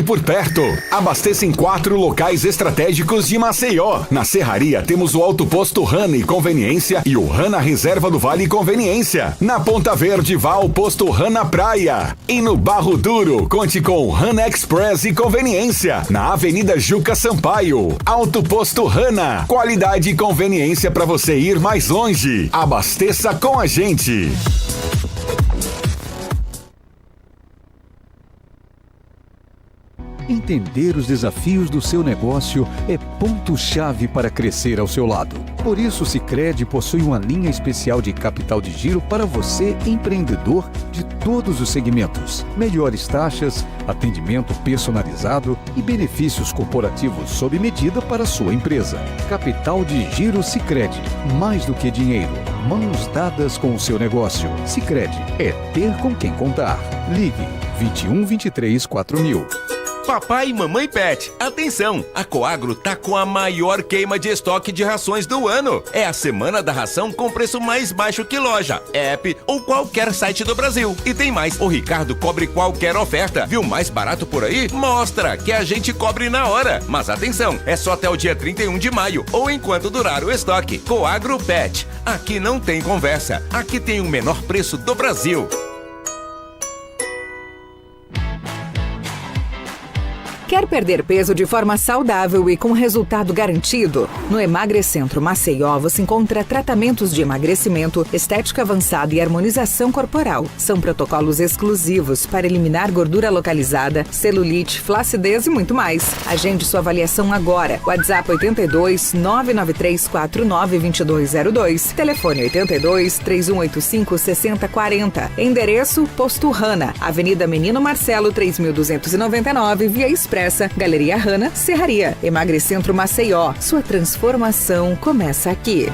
Por perto, abasteça em 4 locais estratégicos de Maceió. Na Serraria temos o Alto Posto Rana e Conveniência e o Rana Reserva do Vale Conveniência. Na Ponta Verde vá ao Posto Rana Praia. E no Barro Duro, conte com Rana Express e Conveniência. Na Avenida Juca Sampaio, Alto Posto Rana. Qualidade e conveniência para você ir mais longe. Abasteça com a gente. Entender os desafios do seu negócio é ponto-chave para crescer ao seu lado. Por isso, o Sicredi possui uma linha especial de capital de giro para você, empreendedor de todos os segmentos. Melhores taxas, atendimento personalizado e benefícios corporativos sob medida para a sua empresa. Capital de giro Sicredi. Mais do que dinheiro. Mãos dadas com o seu negócio. Sicredi é ter com quem contar. Ligue 21 23 4000. Papai e mamãe pet, atenção! A Coagro tá com a maior queima de estoque de rações do ano. É a semana da ração com preço mais baixo que loja, app ou qualquer site do Brasil. E tem mais, o Ricardo cobre qualquer oferta. Viu mais barato por aí? Mostra que a gente cobre na hora. Mas atenção, é só até o dia 31 de maio ou enquanto durar o estoque. Coagro Pet, aqui não tem conversa. Aqui tem o menor preço do Brasil. Quer perder peso de forma saudável e com resultado garantido? No Emagrecentro Maceió você encontra tratamentos de emagrecimento, estética avançada e harmonização corporal. São protocolos exclusivos para eliminar gordura localizada, celulite, flacidez e muito mais. Agende sua avaliação agora. WhatsApp 82 993 49 2202. Telefone 82 3185 6040. Endereço Posto Rana, Avenida Menino Marcelo 3299, Via Expressa, Galeria Rana, Serraria. Emagrecentro Maceió. Sua transformação começa aqui.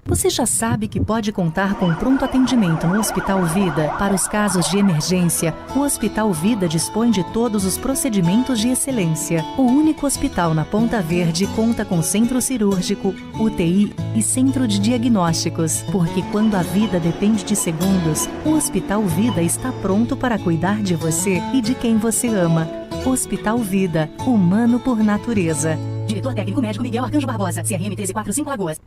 Você já sabe que pode contar com pronto atendimento no Hospital Vida para os casos de emergência. O Hospital Vida dispõe de todos os procedimentos de excelência. O único hospital na Ponta Verde conta com centro cirúrgico, UTI e centro de diagnósticos. Porque quando a vida depende de segundos, o Hospital Vida está pronto para cuidar de você e de quem você ama. Hospital Vida, humano por natureza. Diretor técnico médico Miguel Arcanjo Barbosa, CRM 1345 Lagoas.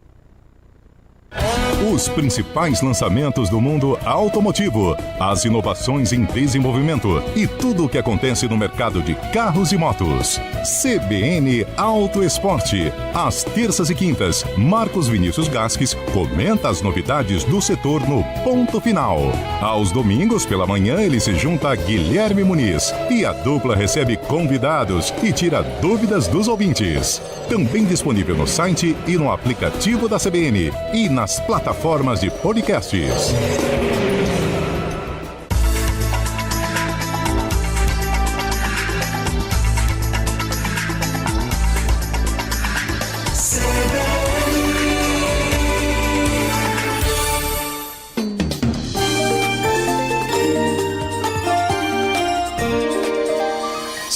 Os principais lançamentos do mundo automotivo, as inovações em desenvolvimento e tudo o que acontece no mercado de carros e motos. CBN Auto Esporte. Às terças e quintas, Marcos Vinícius Gasques comenta as novidades do setor no Ponto Final. Aos domingos pela manhã ele se junta a Guilherme Muniz e a dupla recebe convidados e tira dúvidas dos ouvintes. Também disponível no site e no aplicativo da CBN e nas plataformas de podcasts.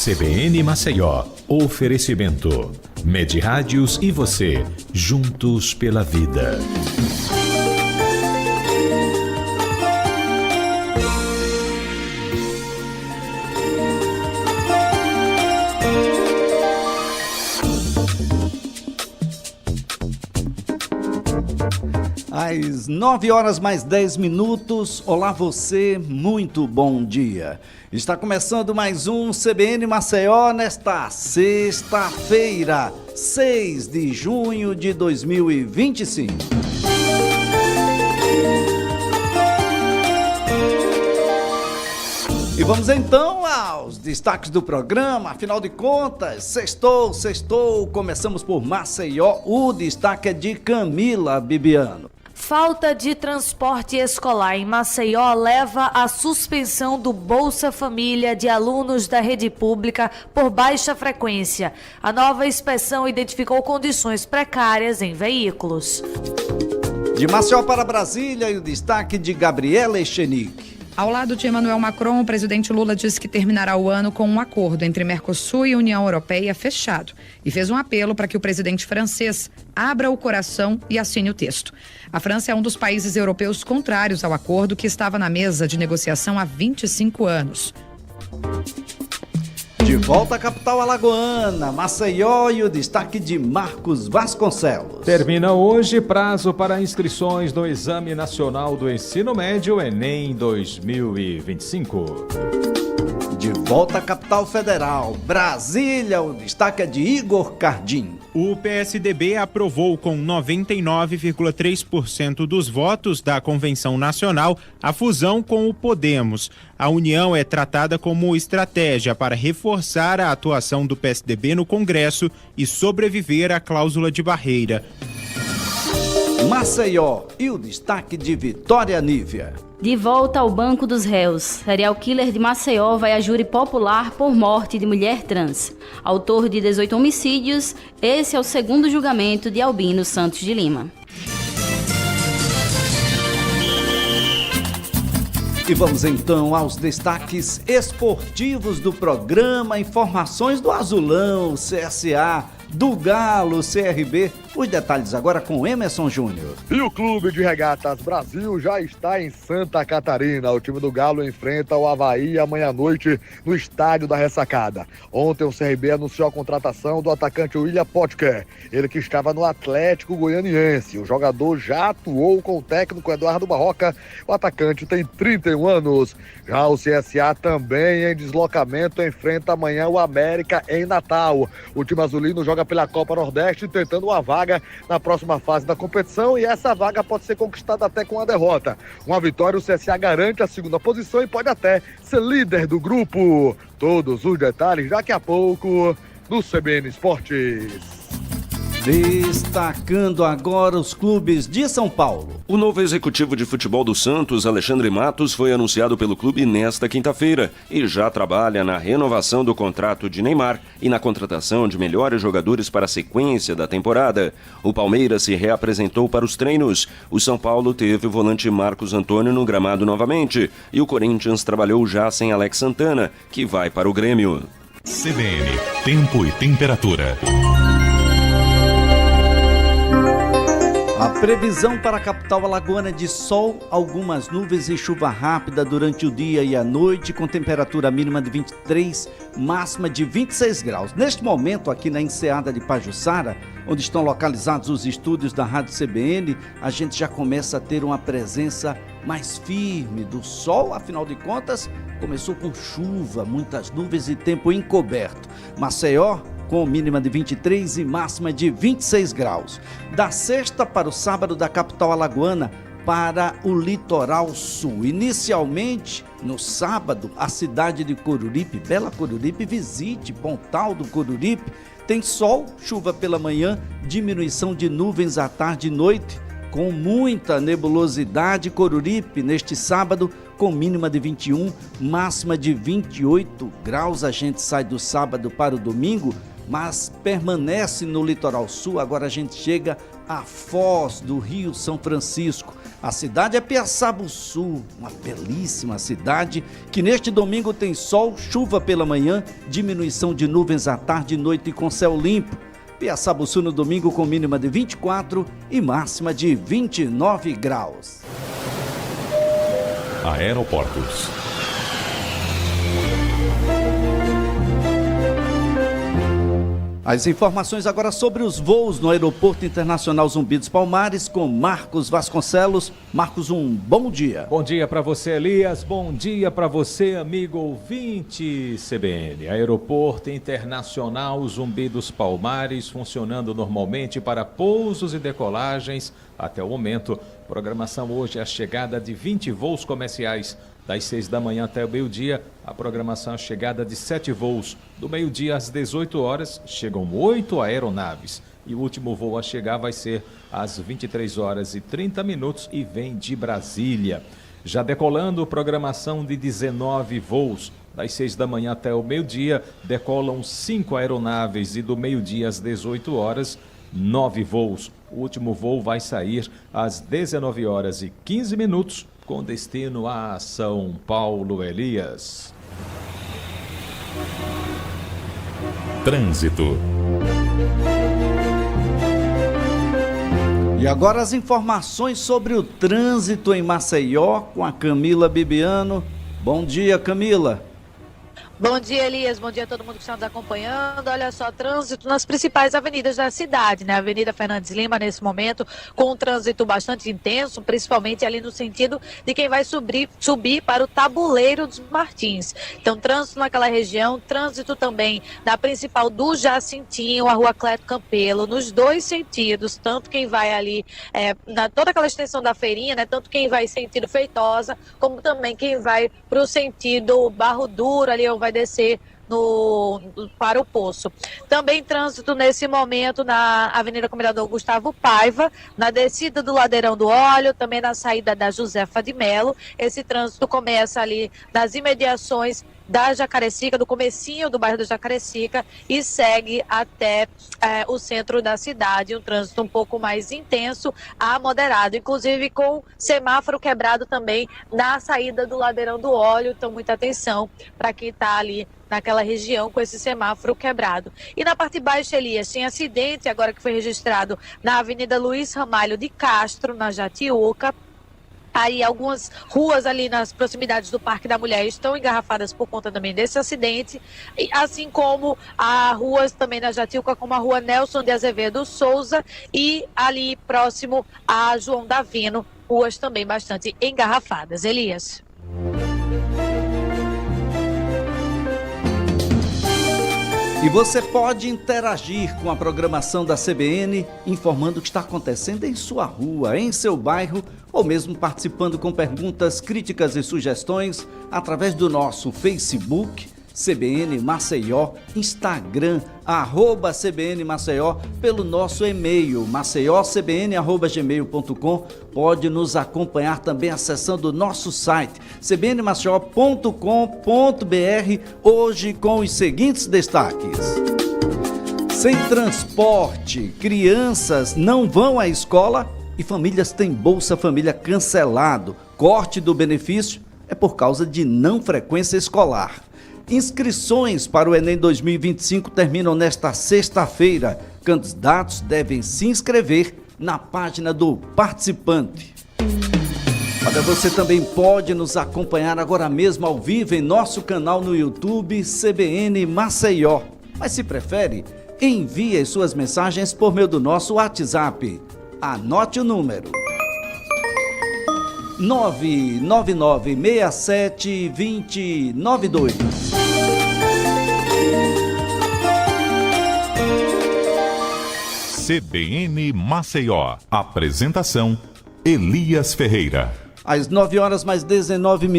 CBN Maceió. Oferecimento. Medirádios e você, juntos pela vida. Às 9h mais 10. Olá você, muito bom dia. Está começando mais um CBN Maceió nesta sexta-feira, 6 de junho de 2025. E vamos então aos destaques do programa. Afinal de contas, sextou, começamos por Maceió. O destaque é de Camila Bibiano. Falta de transporte escolar em Maceió leva à suspensão do Bolsa Família de alunos da rede pública por baixa frequência. A nova inspeção identificou condições precárias em veículos. De Maceió para Brasília, e o destaque de Gabriela Echenique. Ao lado de Emmanuel Macron, o presidente Lula disse que terminará o ano com um acordo entre Mercosul e União Europeia fechado e fez um apelo para que o presidente francês abra o coração e assine o texto. A França é um dos países europeus contrários ao acordo que estava na mesa de negociação há 25 anos. volta à capital alagoana, Maceió, e o destaque de Marcos Vasconcelos. Termina hoje prazo para inscrições do Exame Nacional do Ensino Médio Enem 2025. De volta à capital federal, Brasília, o destaque é de Igor Cardim. O PSDB aprovou com 99,3% dos votos da Convenção Nacional a fusão com o Podemos. A união é tratada como estratégia para reforçar a atuação do PSDB no Congresso e sobreviver à cláusula de barreira. Maceió, e o destaque de Vitória Nívia. De volta ao banco dos réus, serial killer de Maceió vai a júri popular por morte de mulher trans. Autor de 18 homicídios, esse é o segundo julgamento de Albino Santos de Lima. E vamos então aos destaques esportivos do programa, informações do Azulão, CSA, do Galo, CRB. Os detalhes agora com Emerson Júnior. E o Clube de Regatas Brasil já está em Santa Catarina. O time do Galo enfrenta o Avaí amanhã à noite no Estádio da Ressacada. Ontem o CRB anunciou a contratação do atacante William Potker, ele que estava no Atlético Goianiense. O jogador já atuou com o técnico Eduardo Barroca. O atacante tem 31 anos. Já o CSA também em deslocamento enfrenta amanhã o América em Natal. O time azulino joga pela Copa Nordeste tentando uma vaga na próxima fase da competição, e essa vaga pode ser conquistada até com a derrota. Uma vitória, o CSA garante a segunda posição e pode até ser líder do grupo. Todos os detalhes daqui a pouco no CBN Esportes. Destacando agora os clubes de São Paulo. O novo executivo de futebol do Santos, Alexandre Matos, foi anunciado pelo clube nesta quinta-feira e já trabalha na renovação do contrato de Neymar e na contratação de melhores jogadores para a sequência da temporada. O Palmeiras se reapresentou para os treinos. O São Paulo teve o volante Marcos Antônio no gramado novamente e o Corinthians trabalhou já sem Alex Santana, que vai para o Grêmio. CBN, tempo e temperatura. A previsão para a capital alagoana é de sol, algumas nuvens e chuva rápida durante o dia e a noite, com temperatura mínima de 23, máxima de 26 graus. Neste momento, aqui na Enseada de Pajuçara, onde estão localizados os estúdios da Rádio CBN, a gente já começa a ter uma presença mais firme do sol. Afinal de contas, começou com chuva, muitas nuvens e tempo encoberto. Maceió, com mínima de 23 e máxima de 26 graus. Da sexta para o sábado da capital alagoana para o litoral sul. Inicialmente, no sábado, a cidade de Coruripe, Bela Coruripe, visite Pontal do Coruripe. Tem sol, chuva pela manhã, diminuição de nuvens à tarde e noite, com muita nebulosidade. Coruripe, neste sábado, com mínima de 21, máxima de 28 graus. A gente sai do sábado para o domingo, mas permanece no litoral sul. Agora a gente chega a Foz do Rio São Francisco. A cidade é Piaçabuçu, uma belíssima cidade que neste domingo tem sol, chuva pela manhã, diminuição de nuvens à tarde e noite com céu limpo. Piaçabuçu no domingo com mínima de 24 e máxima de 29 graus. Aeroportos. As informações agora sobre os voos no Aeroporto Internacional Zumbi dos Palmares com Marcos Vasconcelos. Marcos, um bom dia. Bom dia para você, Elias. Bom dia para você, amigo ouvinte CBN. Aeroporto Internacional Zumbi dos Palmares funcionando normalmente para pousos e decolagens. Até o momento, programação hoje é a chegada de 20 voos comerciais. Das 6 da manhã até o meio-dia, a programação é a chegada de 7 voos. Do meio-dia às 18 horas, chegam 8 aeronaves. E o último voo a chegar vai ser às 23 horas e 30 minutos e vem de Brasília. Já decolando, programação de 19 voos. Das 6 da manhã até o meio-dia, decolam 5 aeronaves e do meio-dia às 18 horas, 9 voos. O último voo vai sair às 19 horas e 15 minutos, com destino a São Paulo. Elias. Trânsito. E agora as informações sobre o trânsito em Maceió com a Camila Bibiano. Bom dia, Camila. Bom dia, Elias. Bom dia a todo mundo que está nos acompanhando. Olha só, trânsito nas principais avenidas da cidade, né? Avenida Fernandes Lima, nesse momento, com um trânsito bastante intenso, principalmente ali no sentido de quem vai subir para o Tabuleiro dos Martins. Então, trânsito naquela região, trânsito também na principal do Jacintinho, a Rua Cleto Campelo, nos dois sentidos, tanto quem vai ali, na toda aquela extensão da feirinha, né? Tanto quem vai sentido Feitosa, como também quem vai para o sentido Barro Duro, ali ou vai descer para o Poço. Também trânsito nesse momento na Avenida Comendador Gustavo Paiva, na descida do Ladeirão do Óleo, também na saída da Josefa de Melo. Esse trânsito começa ali nas imediações da Jacarecica, do comecinho do bairro da Jacarecica, e segue até o centro da cidade, um trânsito um pouco mais intenso a moderado, inclusive com semáforo quebrado também na saída do Ladeirão do Óleo. Então, muita atenção para quem está ali naquela região com esse semáforo quebrado. E na parte baixa, Elias, tem acidente agora que foi registrado na Avenida Luiz Ramalho de Castro, na Jatiuca. Aí algumas ruas ali nas proximidades do Parque da Mulher estão engarrafadas por conta também desse acidente, assim como as ruas também na Jatiuca, como a Rua Nelson de Azevedo Souza e ali próximo a João Davino, ruas também bastante engarrafadas. Elias. E você pode interagir com a programação da CBN, informando o que está acontecendo em sua rua, em seu bairro, ou mesmo participando com perguntas, críticas e sugestões através do nosso Facebook, CBN Maceió, Instagram, @CBN Maceió, pelo nosso e-mail, maceiocbn@gmail.com. Pode nos acompanhar também acessando o nosso site, cbnmaceió.com.br, hoje com os seguintes destaques. Sem transporte, crianças não vão à escola e famílias têm Bolsa Família cancelado. Corte do benefício é por causa de não frequência escolar. Inscrições para o Enem 2025 terminam nesta sexta-feira. Candidatos devem se inscrever na página do participante. Olha, você também pode nos acompanhar agora mesmo ao vivo em nosso canal no YouTube CBN Maceió. Mas se prefere, envie as suas mensagens por meio do nosso WhatsApp. Anote o número: 999672092. CBN Maceió. Apresentação: Elias Ferreira. Às 9h mais 19,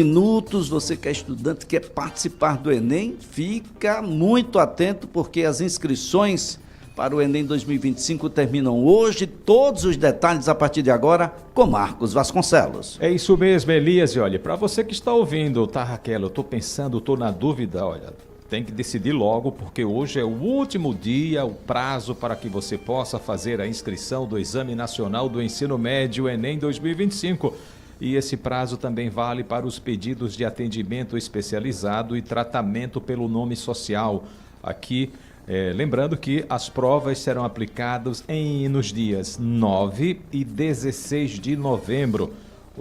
você que é estudante, quer participar do Enem, fica muito atento porque as inscrições para o Enem 2025 terminam hoje. Todos os detalhes a partir de agora com Marcos Vasconcelos. É isso mesmo, Elias. E olha, para você que está ouvindo, tá, Raquel, eu tô pensando, tô na dúvida, olha, tem que decidir logo, porque hoje é o último dia, o prazo para que você possa fazer a inscrição do Exame Nacional do Ensino Médio Enem 2025. E esse prazo também vale para os pedidos de atendimento especializado e tratamento pelo nome social. Aqui, lembrando que as provas serão aplicadas nos dias 9 e 16 de novembro.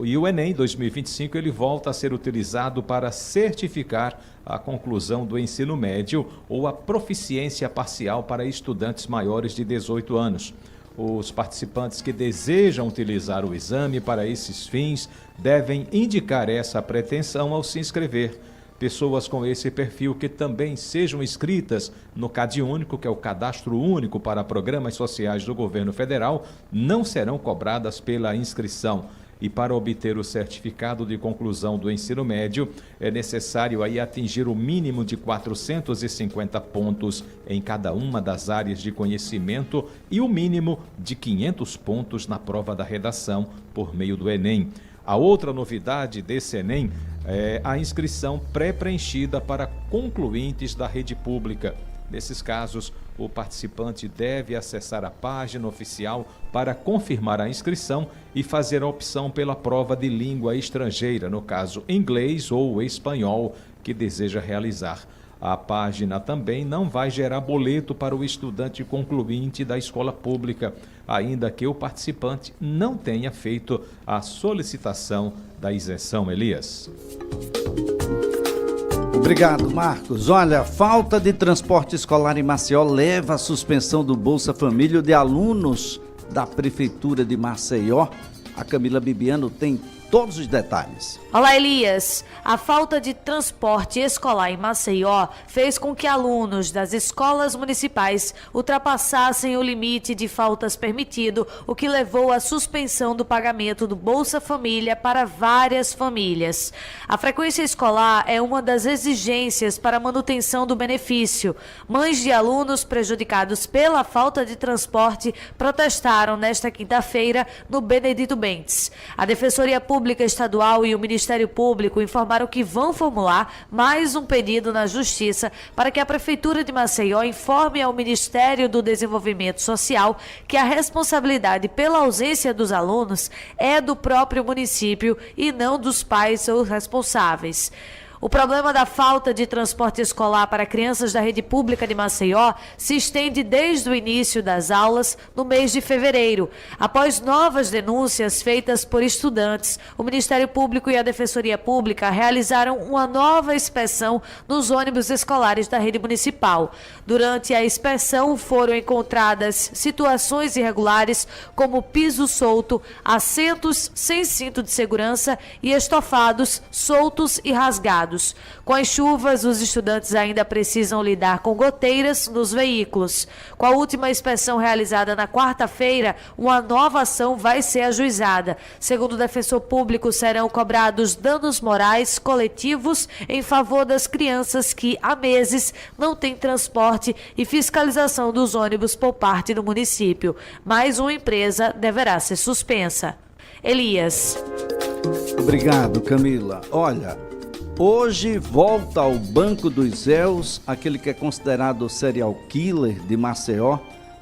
E o Enem 2025 ele volta a ser utilizado para certificar a conclusão do ensino médio ou a proficiência parcial para estudantes maiores de 18 anos. Os participantes que desejam utilizar o exame para esses fins devem indicar essa pretensão ao se inscrever. Pessoas com esse perfil que também sejam inscritas no CadÚnico, que é o Cadastro Único para Programas Sociais do Governo Federal, não serão cobradas pela inscrição. E para obter o certificado de conclusão do ensino médio, é necessário aí atingir o mínimo de 450 pontos em cada uma das áreas de conhecimento e o mínimo de 500 pontos na prova da redação por meio do Enem. A outra novidade desse Enem é a inscrição pré-preenchida para concluintes da rede pública. Nesses casos, o participante deve acessar a página oficial para confirmar a inscrição e fazer a opção pela prova de língua estrangeira, no caso inglês ou espanhol, que deseja realizar. A página também não vai gerar boleto para o estudante concluinte da escola pública, ainda que o participante não tenha feito a solicitação da isenção, Elias. Obrigado, Marcos. Olha, falta de transporte escolar em Maceió leva à suspensão do Bolsa Família de alunos da Prefeitura de Maceió. A Camila Bibiano tem todos os detalhes. Olá, Elias. A falta de transporte escolar em Maceió fez com que alunos das escolas municipais ultrapassassem o limite de faltas permitido, o que levou à suspensão do pagamento do Bolsa Família para várias famílias. A frequência escolar é uma das exigências para a manutenção do benefício. Mães de alunos prejudicados pela falta de transporte protestaram nesta quinta-feira no Benedito Bentes. A Defensoria Pública Estadual e o Ministério Público informaram que vão formular mais um pedido na Justiça para que a Prefeitura de Maceió informe ao Ministério do Desenvolvimento Social que a responsabilidade pela ausência dos alunos é do próprio município e não dos pais ou responsáveis. O problema da falta de transporte escolar para crianças da rede pública de Maceió se estende desde o início das aulas no mês de fevereiro. Após novas denúncias feitas por estudantes, o Ministério Público e a Defensoria Pública realizaram uma nova inspeção nos ônibus escolares da rede municipal. Durante a inspeção foram encontradas situações irregulares como piso solto, assentos sem cinto de segurança e estofados soltos e rasgados. Com as chuvas, os estudantes ainda precisam lidar com goteiras nos veículos. Com a última inspeção realizada na quarta-feira, uma nova ação vai ser ajuizada. Segundo o defensor público, serão cobrados danos morais coletivos em favor das crianças que há meses não têm transporte e fiscalização dos ônibus por parte do município. Mais uma empresa deverá ser suspensa. Elias. Obrigado, Camila. Olha, hoje volta ao Banco dos Réus aquele que é considerado o serial killer de Maceió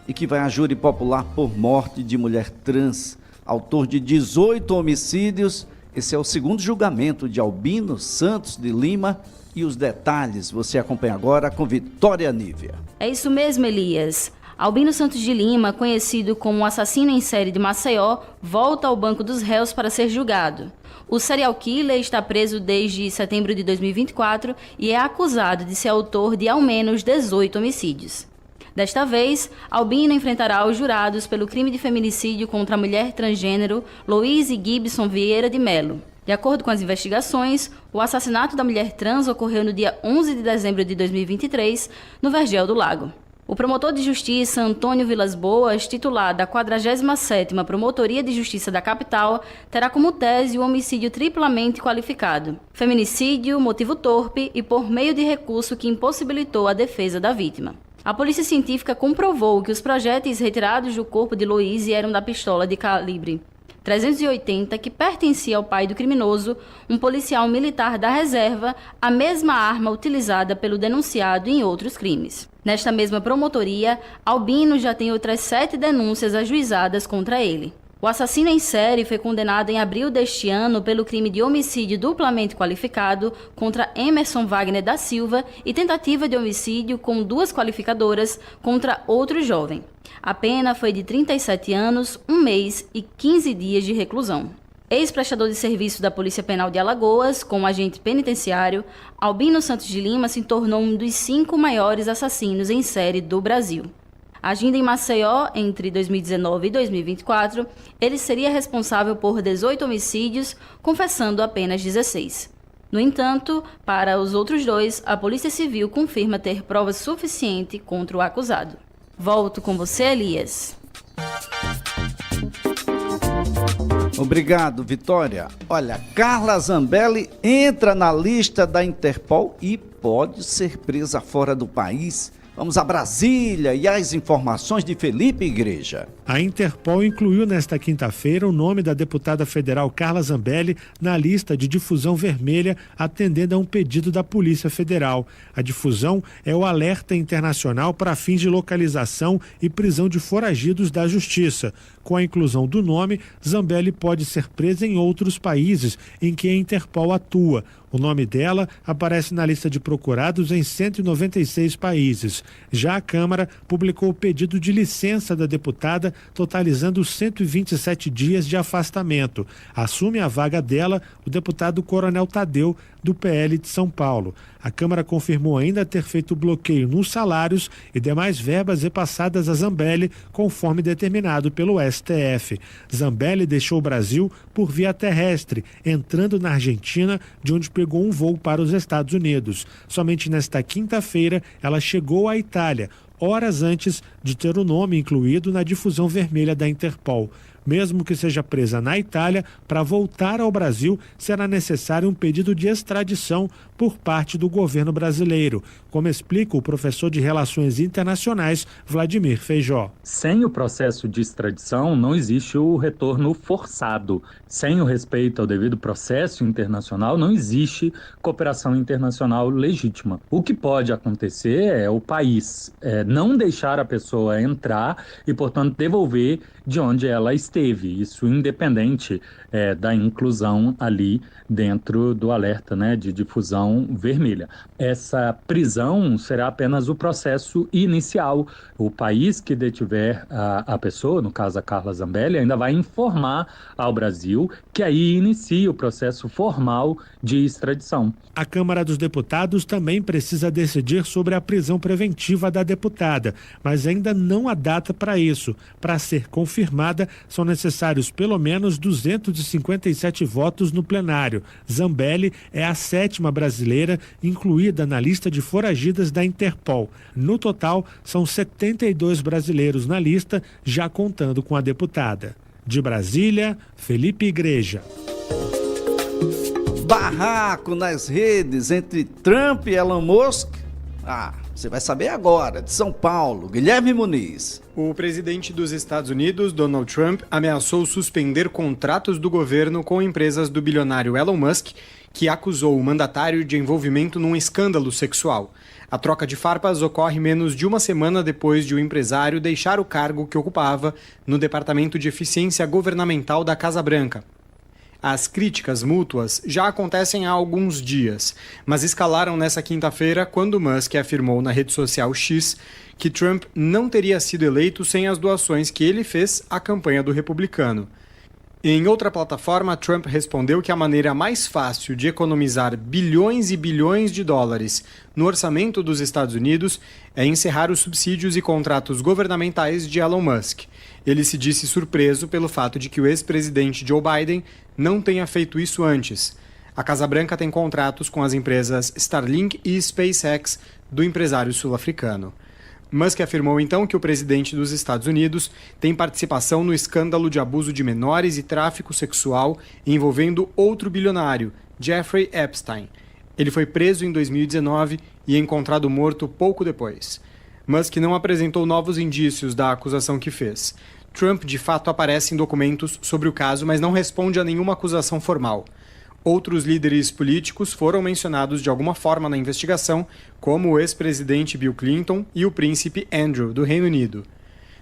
e que vai a júri popular por morte de mulher trans, autor de 18 homicídios. Esse é o segundo julgamento de Albino Santos de Lima e os detalhes você acompanha agora com Vitória Nívia. É isso mesmo, Elias. Albino Santos de Lima, conhecido como o assassino em série de Maceió, volta ao Banco dos Réus para ser julgado. O serial killer está preso desde setembro de 2024 e é acusado de ser autor de ao menos 18 homicídios. Desta vez, Albino enfrentará os jurados pelo crime de feminicídio contra a mulher transgênero Louise Gibson Vieira de Melo. De acordo com as investigações, o assassinato da mulher trans ocorreu no dia 11 de dezembro de 2023, no Vergel do Lago. O promotor de justiça Antônio Vilas Boas, titular da 47ª Promotoria de Justiça da capital, terá como tese o homicídio triplamente qualificado: feminicídio, motivo torpe e por meio de recurso que impossibilitou a defesa da vítima. A polícia científica comprovou que os projéteis retirados do corpo de Louise eram da pistola de calibre 380 que pertencia ao pai do criminoso, um policial militar da reserva, a mesma arma utilizada pelo denunciado em outros crimes. Nesta mesma promotoria, Albino já tem outras 7 denúncias ajuizadas contra ele. O assassino em série foi condenado em abril deste ano pelo crime de homicídio duplamente qualificado contra Emerson Wagner da Silva e tentativa de homicídio com 2 qualificadoras contra outro jovem. A pena foi de 37 anos, 1 mês e 15 dias de reclusão. Ex-prestador de serviço da Polícia Penal de Alagoas, como agente penitenciário, Albino Santos de Lima se tornou um dos 5 maiores assassinos em série do Brasil. Agindo em Maceió entre 2019 e 2024, ele seria responsável por 18 homicídios, confessando apenas 16. No entanto, para os outros 2, a Polícia Civil confirma ter prova suficiente contra o acusado. Volto com você, Elias. Obrigado, Vitória. Olha, Carla Zambelli entra na lista da Interpol e pode ser presa fora do país. Vamos a Brasília e as informações de Felipe Igreja. A Interpol incluiu nesta quinta-feira o nome da deputada federal Carla Zambelli na lista de difusão vermelha, atendendo a um pedido da Polícia Federal. A difusão é o alerta internacional para fins de localização e prisão de foragidos da Justiça. Com a inclusão do nome, Zambelli pode ser presa em outros países em que a Interpol atua. O nome dela aparece na lista de procurados em 196 países. Já a Câmara publicou o pedido de licença da deputada, totalizando 127 dias de afastamento. Assume a vaga dela o deputado Coronel Tadeu, do PL de São Paulo. A Câmara confirmou ainda ter feito bloqueio nos salários e demais verbas repassadas a Zambelli, conforme determinado pelo STF. Zambelli deixou o Brasil por via terrestre, entrando na Argentina, de onde pegou um voo para os Estados Unidos. Somente nesta quinta-feira, ela chegou à Itália, horas antes de ter o nome incluído na difusão vermelha da Interpol. Mesmo que seja presa na Itália, para voltar ao Brasil será necessário um pedido de extradição por parte do governo brasileiro, como explica o professor de Relações Internacionais, Vladimir Feijó. Sem o processo de extradição, não existe o retorno forçado. Sem o respeito ao devido processo internacional, não existe cooperação internacional legítima. O que pode acontecer é o país não deixar a pessoa entrar e, portanto, devolver de onde ela esteve. Isso independente da inclusão ali dentro do alerta, né, de difusão vermelha. Essa prisão será apenas o processo inicial. O país que detiver a pessoa, no caso a Carla Zambelli, ainda vai informar ao Brasil que aí inicia o processo formal de extradição. A Câmara dos Deputados também precisa decidir sobre a prisão preventiva da deputada, mas ainda não há data para isso. Para ser confirmada, são necessários pelo menos 257 votos no plenário. Zambelli é a 7ª brasileira incluída na lista de foragidas da Interpol. No total, são 72 brasileiros na lista, já contando com a deputada. De Brasília, Felipe Igreja. Barraco nas redes entre Trump e Elon Musk? Você vai saber agora. De São Paulo, Guilherme Muniz. O presidente dos Estados Unidos, Donald Trump, ameaçou suspender contratos do governo com empresas do bilionário Elon Musk, que acusou o mandatário de envolvimento num escândalo sexual. A troca de farpas ocorre menos de uma semana depois de o empresário deixar o cargo que ocupava no Departamento de Eficiência Governamental da Casa Branca. As críticas mútuas já acontecem há alguns dias, mas escalaram nessa quinta-feira quando Musk afirmou na rede social X que Trump não teria sido eleito sem as doações que ele fez à campanha do republicano. Em outra plataforma, Trump respondeu que a maneira mais fácil de economizar bilhões e bilhões de dólares no orçamento dos Estados Unidos é encerrar os subsídios e contratos governamentais de Elon Musk. Ele se disse surpreso pelo fato de que o ex-presidente Joe Biden não tenha feito isso antes. A Casa Branca tem contratos com as empresas Starlink e SpaceX do empresário sul-africano. Musk afirmou então que o presidente dos Estados Unidos tem participação no escândalo de abuso de menores e tráfico sexual envolvendo outro bilionário, Jeffrey Epstein. Ele foi preso em 2019 e encontrado morto pouco depois. Musk não apresentou novos indícios da acusação que fez. Trump, de fato, aparece em documentos sobre o caso, mas não responde a nenhuma acusação formal. Outros líderes políticos foram mencionados de alguma forma na investigação, como o ex-presidente Bill Clinton e o príncipe Andrew, do Reino Unido.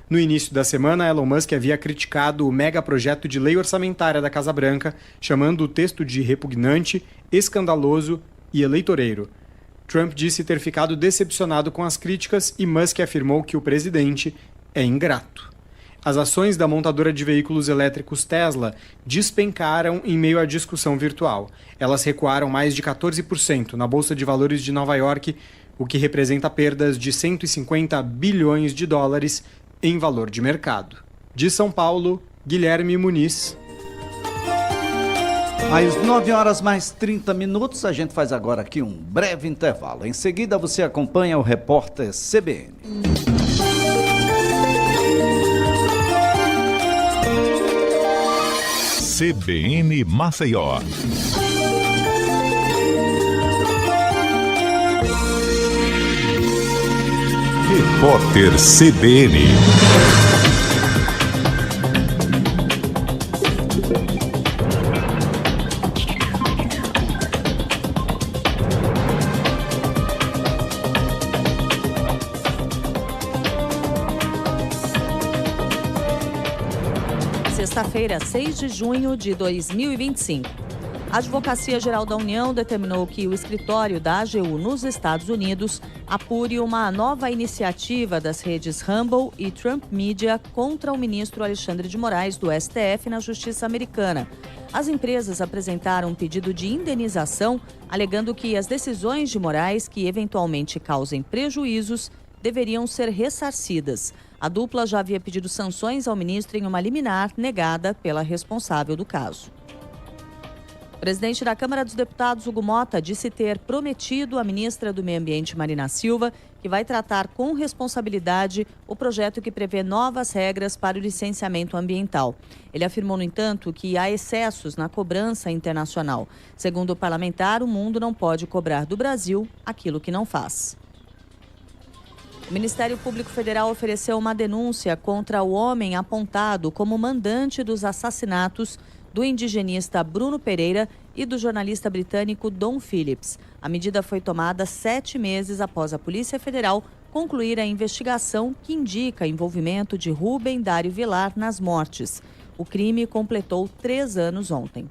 No início da semana, Elon Musk havia criticado o megaprojeto de lei orçamentária da Casa Branca, chamando o texto de repugnante, escandaloso e eleitoreiro. Trump disse ter ficado decepcionado com as críticas e Musk afirmou que o presidente é ingrato. As ações da montadora de veículos elétricos Tesla despencaram em meio à discussão virtual. Elas recuaram mais de 14% na Bolsa de Valores de Nova York, o que representa perdas de 150 bilhões de dólares em valor de mercado. De São Paulo, Guilherme Muniz. Às 9h mais 30, a gente faz agora aqui um breve intervalo. Em seguida você acompanha o repórter CBN. CBN Maceió. Repórter CBN. Sexta-feira, 6 de junho de 2025. A Advocacia Geral da União determinou que o escritório da AGU nos Estados Unidos apure uma nova iniciativa das redes Rumble e Trump Media contra o ministro Alexandre de Moraes, do STF, na Justiça Americana. As empresas apresentaram um pedido de indenização, alegando que as decisões de Moraes, que eventualmente causem prejuízos, deveriam ser ressarcidas. A dupla já havia pedido sanções ao ministro em uma liminar negada pela responsável do caso. O presidente da Câmara dos Deputados, Hugo Mota, disse ter prometido à ministra do Meio Ambiente, Marina Silva, que vai tratar com responsabilidade o projeto que prevê novas regras para o licenciamento ambiental. Ele afirmou, no entanto, que há excessos na cobrança internacional. Segundo o parlamentar, o mundo não pode cobrar do Brasil aquilo que não faz. O Ministério Público Federal ofereceu uma denúncia contra o homem apontado como mandante dos assassinatos do indigenista Bruno Pereira e do jornalista britânico Dom Phillips. A medida foi tomada 7 meses após a Polícia Federal concluir a investigação que indica envolvimento de Rubem Dário Vilar nas mortes. O crime completou 3 anos ontem.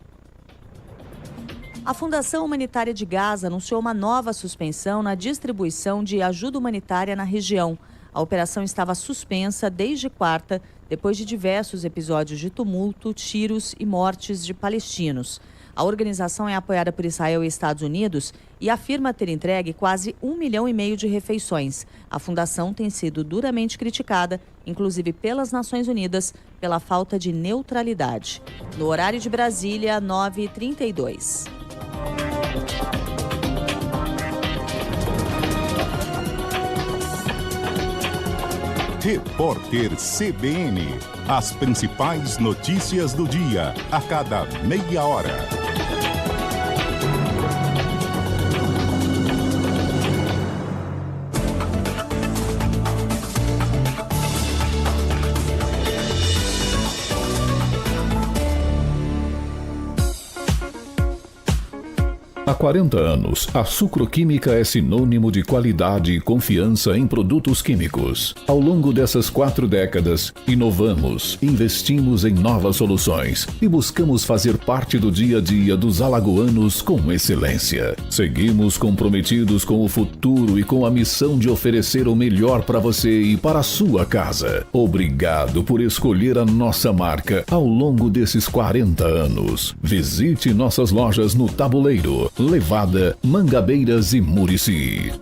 A Fundação Humanitária de Gaza anunciou uma nova suspensão na distribuição de ajuda humanitária na região. A operação estava suspensa desde quarta, depois de diversos episódios de tumulto, tiros e mortes de palestinos. A organização é apoiada por Israel e Estados Unidos e afirma ter entregue quase 1,5 milhão de refeições. A fundação tem sido duramente criticada, inclusive pelas Nações Unidas, pela falta de neutralidade. No horário de Brasília, 9h32. Repórter CBN. As principais notícias do dia, a cada meia hora. Há 40 anos, a Sucroquímica é sinônimo de qualidade e confiança em produtos químicos. Ao longo dessas 4 décadas, inovamos, investimos em novas soluções e buscamos fazer parte do dia a dia dos alagoanos com excelência. Seguimos comprometidos com o futuro e com a missão de oferecer o melhor para você e para a sua casa. Obrigado por escolher a nossa marca ao longo desses 40 anos. Visite nossas lojas no Tabuleiro, Levada, Mangabeiras e Murici.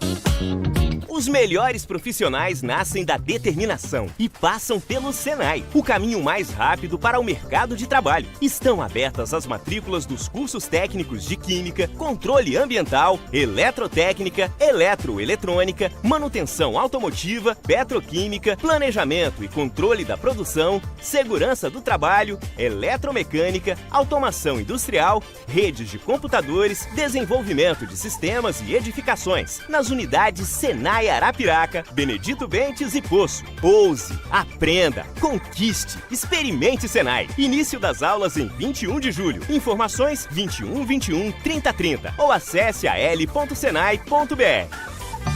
Os melhores profissionais nascem da determinação e passam pelo Senai, o caminho mais rápido para o mercado de trabalho. Estão abertas as matrículas dos cursos técnicos de Química, Controle Ambiental, Eletrotécnica, Eletroeletrônica, Manutenção Automotiva, Petroquímica, Planejamento e Controle da Produção, Segurança do Trabalho, Eletromecânica, Automação Industrial, Redes de Computadores, Desenvolvimento de Sistemas e Edificações, nas unidades Senai Arapiraca, Benedito Bentes e Poço. Ouse, aprenda, conquiste, experimente Senai. Início das aulas em 21 de julho. Informações 21 21 30 30 ou acesse al.senai.br.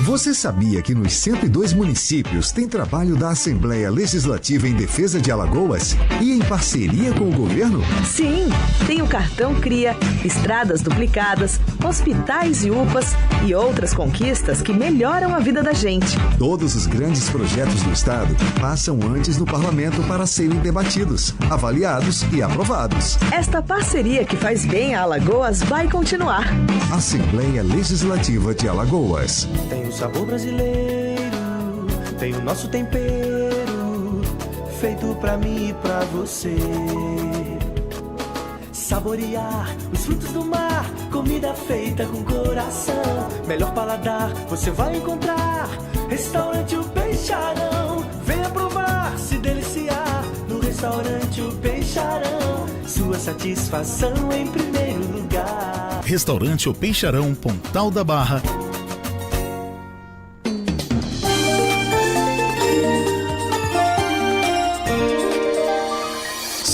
Você sabia que nos 102 municípios tem trabalho da Assembleia Legislativa em defesa de Alagoas e em parceria com o governo? Sim, tem o Cartão Cria, estradas duplicadas, hospitais e UPAs e outras conquistas que melhoram a vida da gente. Todos os grandes projetos do Estado passam antes no Parlamento para serem debatidos, avaliados e aprovados. Esta parceria que faz bem a Alagoas vai continuar. Assembleia Legislativa de Alagoas. Tem o sabor brasileiro, tem o nosso tempero, feito pra mim e pra você. Saborear os frutos do mar, comida feita com coração. Melhor paladar você vai encontrar, Restaurante O Peixarão. Venha provar, se deliciar, no Restaurante O Peixarão. Sua satisfação em primeiro lugar. Restaurante O Peixarão, Pontal da Barra.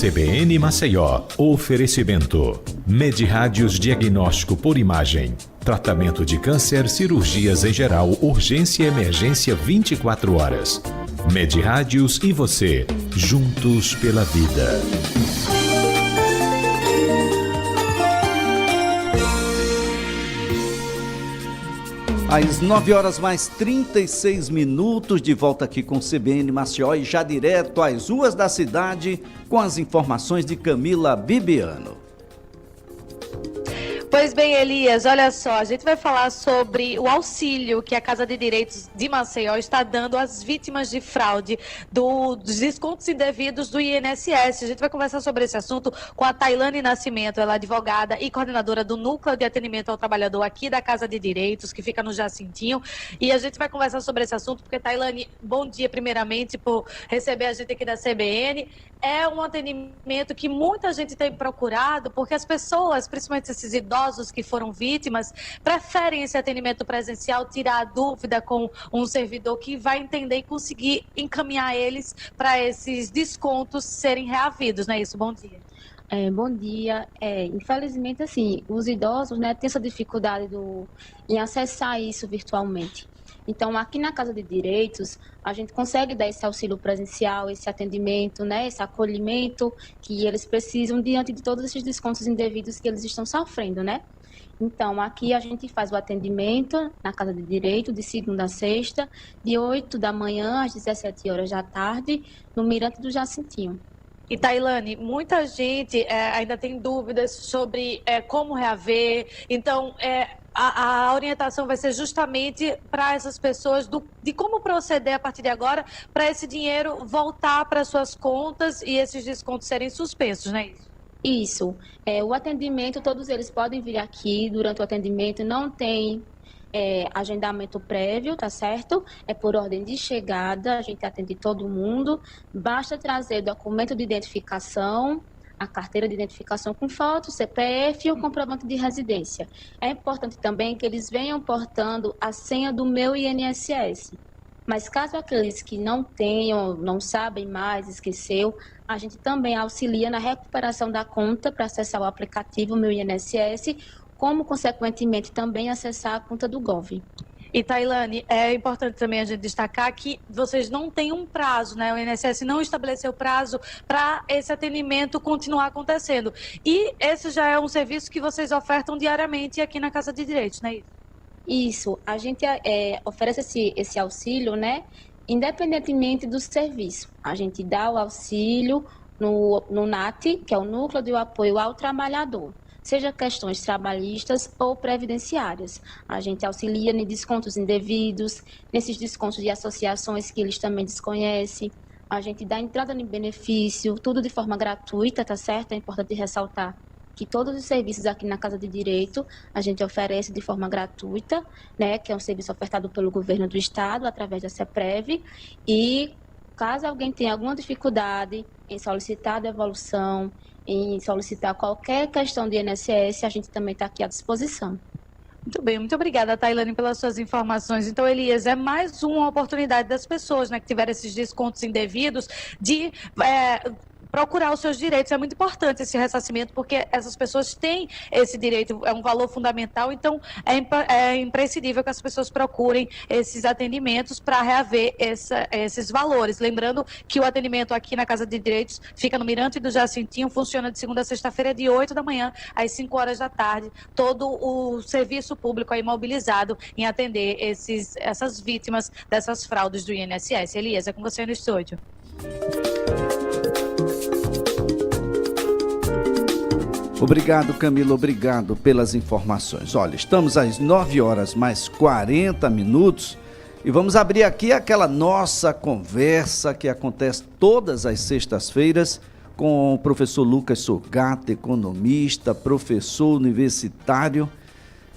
CBN Maceió, oferecimento. Medirádios Diagnóstico por Imagem. Tratamento de câncer, cirurgias em geral, urgência e emergência 24 horas. Medirádios e você, juntos pela vida. Às 9 horas mais 36 minutos, de volta aqui com o CBN Maceió e já direto às ruas da cidade com as informações de Camila Bibiano. Pois bem, Elias, olha só, a gente vai falar sobre o auxílio que a Casa de Direitos de Maceió está dando às vítimas de fraude dos descontos indevidos do INSS. A gente vai conversar sobre esse assunto com a Tailane Nascimento, ela é advogada e coordenadora do Núcleo de Atendimento ao Trabalhador aqui da Casa de Direitos, que fica no Jacintinho. E a gente vai conversar sobre esse assunto porque, Tailane, bom dia primeiramente por receber a gente aqui da CBN. É um atendimento que muita gente tem procurado, porque as pessoas, principalmente esses idosos que foram vítimas, preferem esse atendimento presencial, tirar a dúvida com um servidor que vai entender e conseguir encaminhar eles para esses descontos serem reavidos, não é isso? Bom dia. Bom dia. Infelizmente, assim, os idosos, né, têm essa dificuldade em acessar isso virtualmente. Então, aqui na Casa de Direitos, a gente consegue dar esse auxílio presencial, esse atendimento, né, esse acolhimento que eles precisam diante de todos esses descontos indevidos que eles estão sofrendo, né? Então, aqui a gente faz o atendimento na Casa de Direito, de segunda a sexta, de 8 da manhã às 17 horas da tarde, no Mirante do Jacintinho. E, Tailane, muita gente ainda tem dúvidas sobre como reaver, então a orientação vai ser justamente para essas pessoas de como proceder a partir de agora para esse dinheiro voltar para suas contas e esses descontos serem suspensos, não é isso? Isso. O atendimento, todos eles podem vir aqui durante o atendimento, não tem agendamento prévio, tá certo? É por ordem de chegada, a gente atende todo mundo, basta trazer documento de identificação, a carteira de identificação com foto, CPF e o comprovante de residência. É importante também que eles venham portando a senha do meu INSS. Mas caso aqueles que não tenham, não sabem mais, esqueceu, a gente também auxilia na recuperação da conta para acessar o aplicativo Meu INSS, como, consequentemente, também acessar a conta do Gov. E, Tailane, é importante também a gente destacar que vocês não têm um prazo, né? O INSS não estabeleceu prazo para esse atendimento continuar acontecendo. E esse já é um serviço que vocês ofertam diariamente aqui na Casa de Direitos, não é isso? Isso. A gente oferece esse auxílio, né? Independentemente do serviço. A gente dá o auxílio no NAT, que é o Núcleo de Apoio ao Trabalhador. Seja questões trabalhistas ou previdenciárias. A gente auxilia em descontos indevidos, nesses descontos de associações que eles também desconhecem. A gente dá entrada em benefício, tudo de forma gratuita, tá certo? É importante ressaltar que todos os serviços aqui na Casa de Direito a gente oferece de forma gratuita, né? Que é um serviço ofertado pelo governo do estado, através da CEPREV. E caso alguém tenha alguma dificuldade em solicitar a devolução, em solicitar qualquer questão de INSS, a gente também está aqui à disposição. Muito bem, muito obrigada, Tailane, pelas suas informações. Então, Elias, é mais uma oportunidade das pessoas, né, que tiveram esses descontos indevidos de procurar os seus direitos. É muito importante esse ressarcimento, porque essas pessoas têm esse direito, é um valor fundamental, então é imprescindível que as pessoas procurem esses atendimentos para reaver esses valores. Lembrando que o atendimento aqui na Casa de Direitos fica no Mirante do Jacintinho, funciona de segunda a sexta-feira, de 8 da manhã às 5 horas da tarde. Todo o serviço público aí mobilizado em atender essas vítimas dessas fraudes do INSS. Elias, é com você no estúdio. Obrigado, Camila, obrigado pelas informações. Olha, estamos às 9 horas mais 40 minutos e vamos abrir aqui aquela nossa conversa que acontece todas as sextas-feiras com o professor Lucas Sogata, economista, professor universitário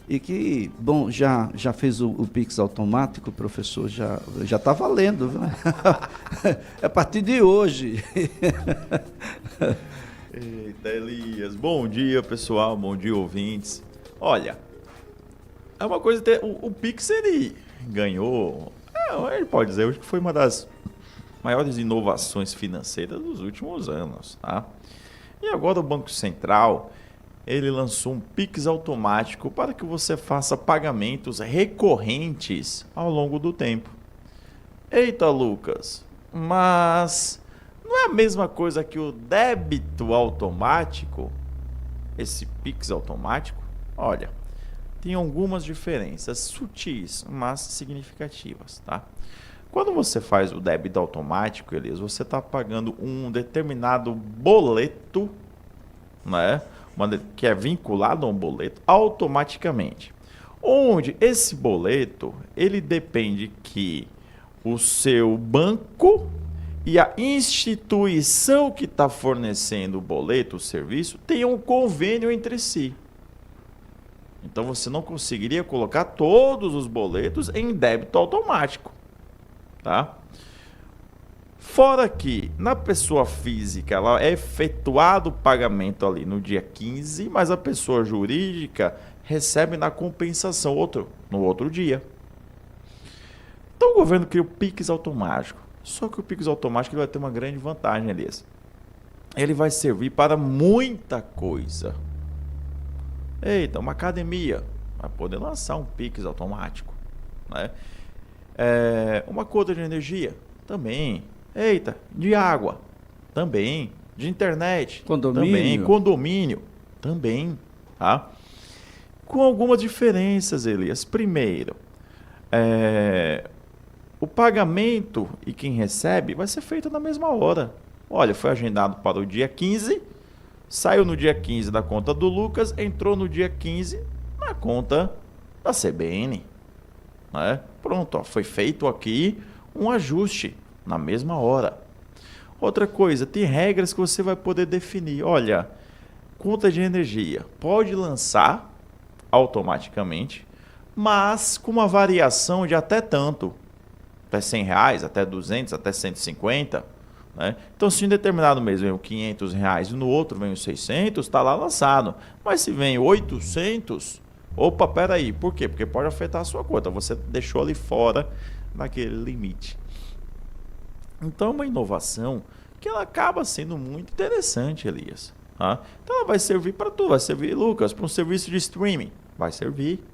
e que, bom, já fez o Pix automático, professor, já está valendo, viu? É a partir de hoje. Eita, Elias, bom dia pessoal, bom dia ouvintes. Olha, é uma coisa, o Pix ele ganhou, ele pode dizer hoje que foi uma das maiores inovações financeiras dos últimos anos, tá? E agora o Banco Central, ele lançou um Pix automático para que você faça pagamentos recorrentes ao longo do tempo. Eita, Lucas, mas não é a mesma coisa que o débito automático? Esse Pix automático? Olha, tem algumas diferenças sutis, mas significativas, tá? Quando você faz o débito automático, Elias, você está pagando um determinado boleto, né? Que é vinculado a um boleto automaticamente. Onde esse boleto, ele depende que o seu banco e a instituição que está fornecendo o boleto, o serviço, tenham um convênio entre si. Então você não conseguiria colocar todos os boletos em débito automático, tá? Fora que, na pessoa física, ela é efetuado o pagamento ali no dia 15, mas a pessoa jurídica recebe na compensação no outro dia. Então o governo cria o Pix automático. Só que o Pix automático ele vai ter uma grande vantagem, Elias. Ele vai servir para muita coisa. Eita, uma academia vai poder lançar um Pix automático, né? Uma conta de energia também. Eita, de água também, de internet também, condomínio também, tá? Com algumas diferenças, Elias. Primeiro, o pagamento e quem recebe vai ser feito na mesma hora. Olha, foi agendado para o dia 15, saiu no dia 15 da conta do Lucas, entrou no dia 15 na conta da CBN, né? Pronto, ó, foi feito aqui um ajuste na mesma hora. Outra coisa, tem regras que você vai poder definir. Olha, conta de energia pode lançar automaticamente, mas com uma variação de até tanto, até R$100, até 200, até 150, né? Então, se em determinado mês vem o R$500 e no outro vem o 600, está lá lançado. Mas se vem 800, opa, peraí, por quê? Porque pode afetar a sua conta, você deixou ali fora daquele limite. Então, é uma inovação que ela acaba sendo muito interessante, Elias. Tá? Então, ela vai servir para tudo, vai servir, Lucas, para um serviço de streaming, vai servir,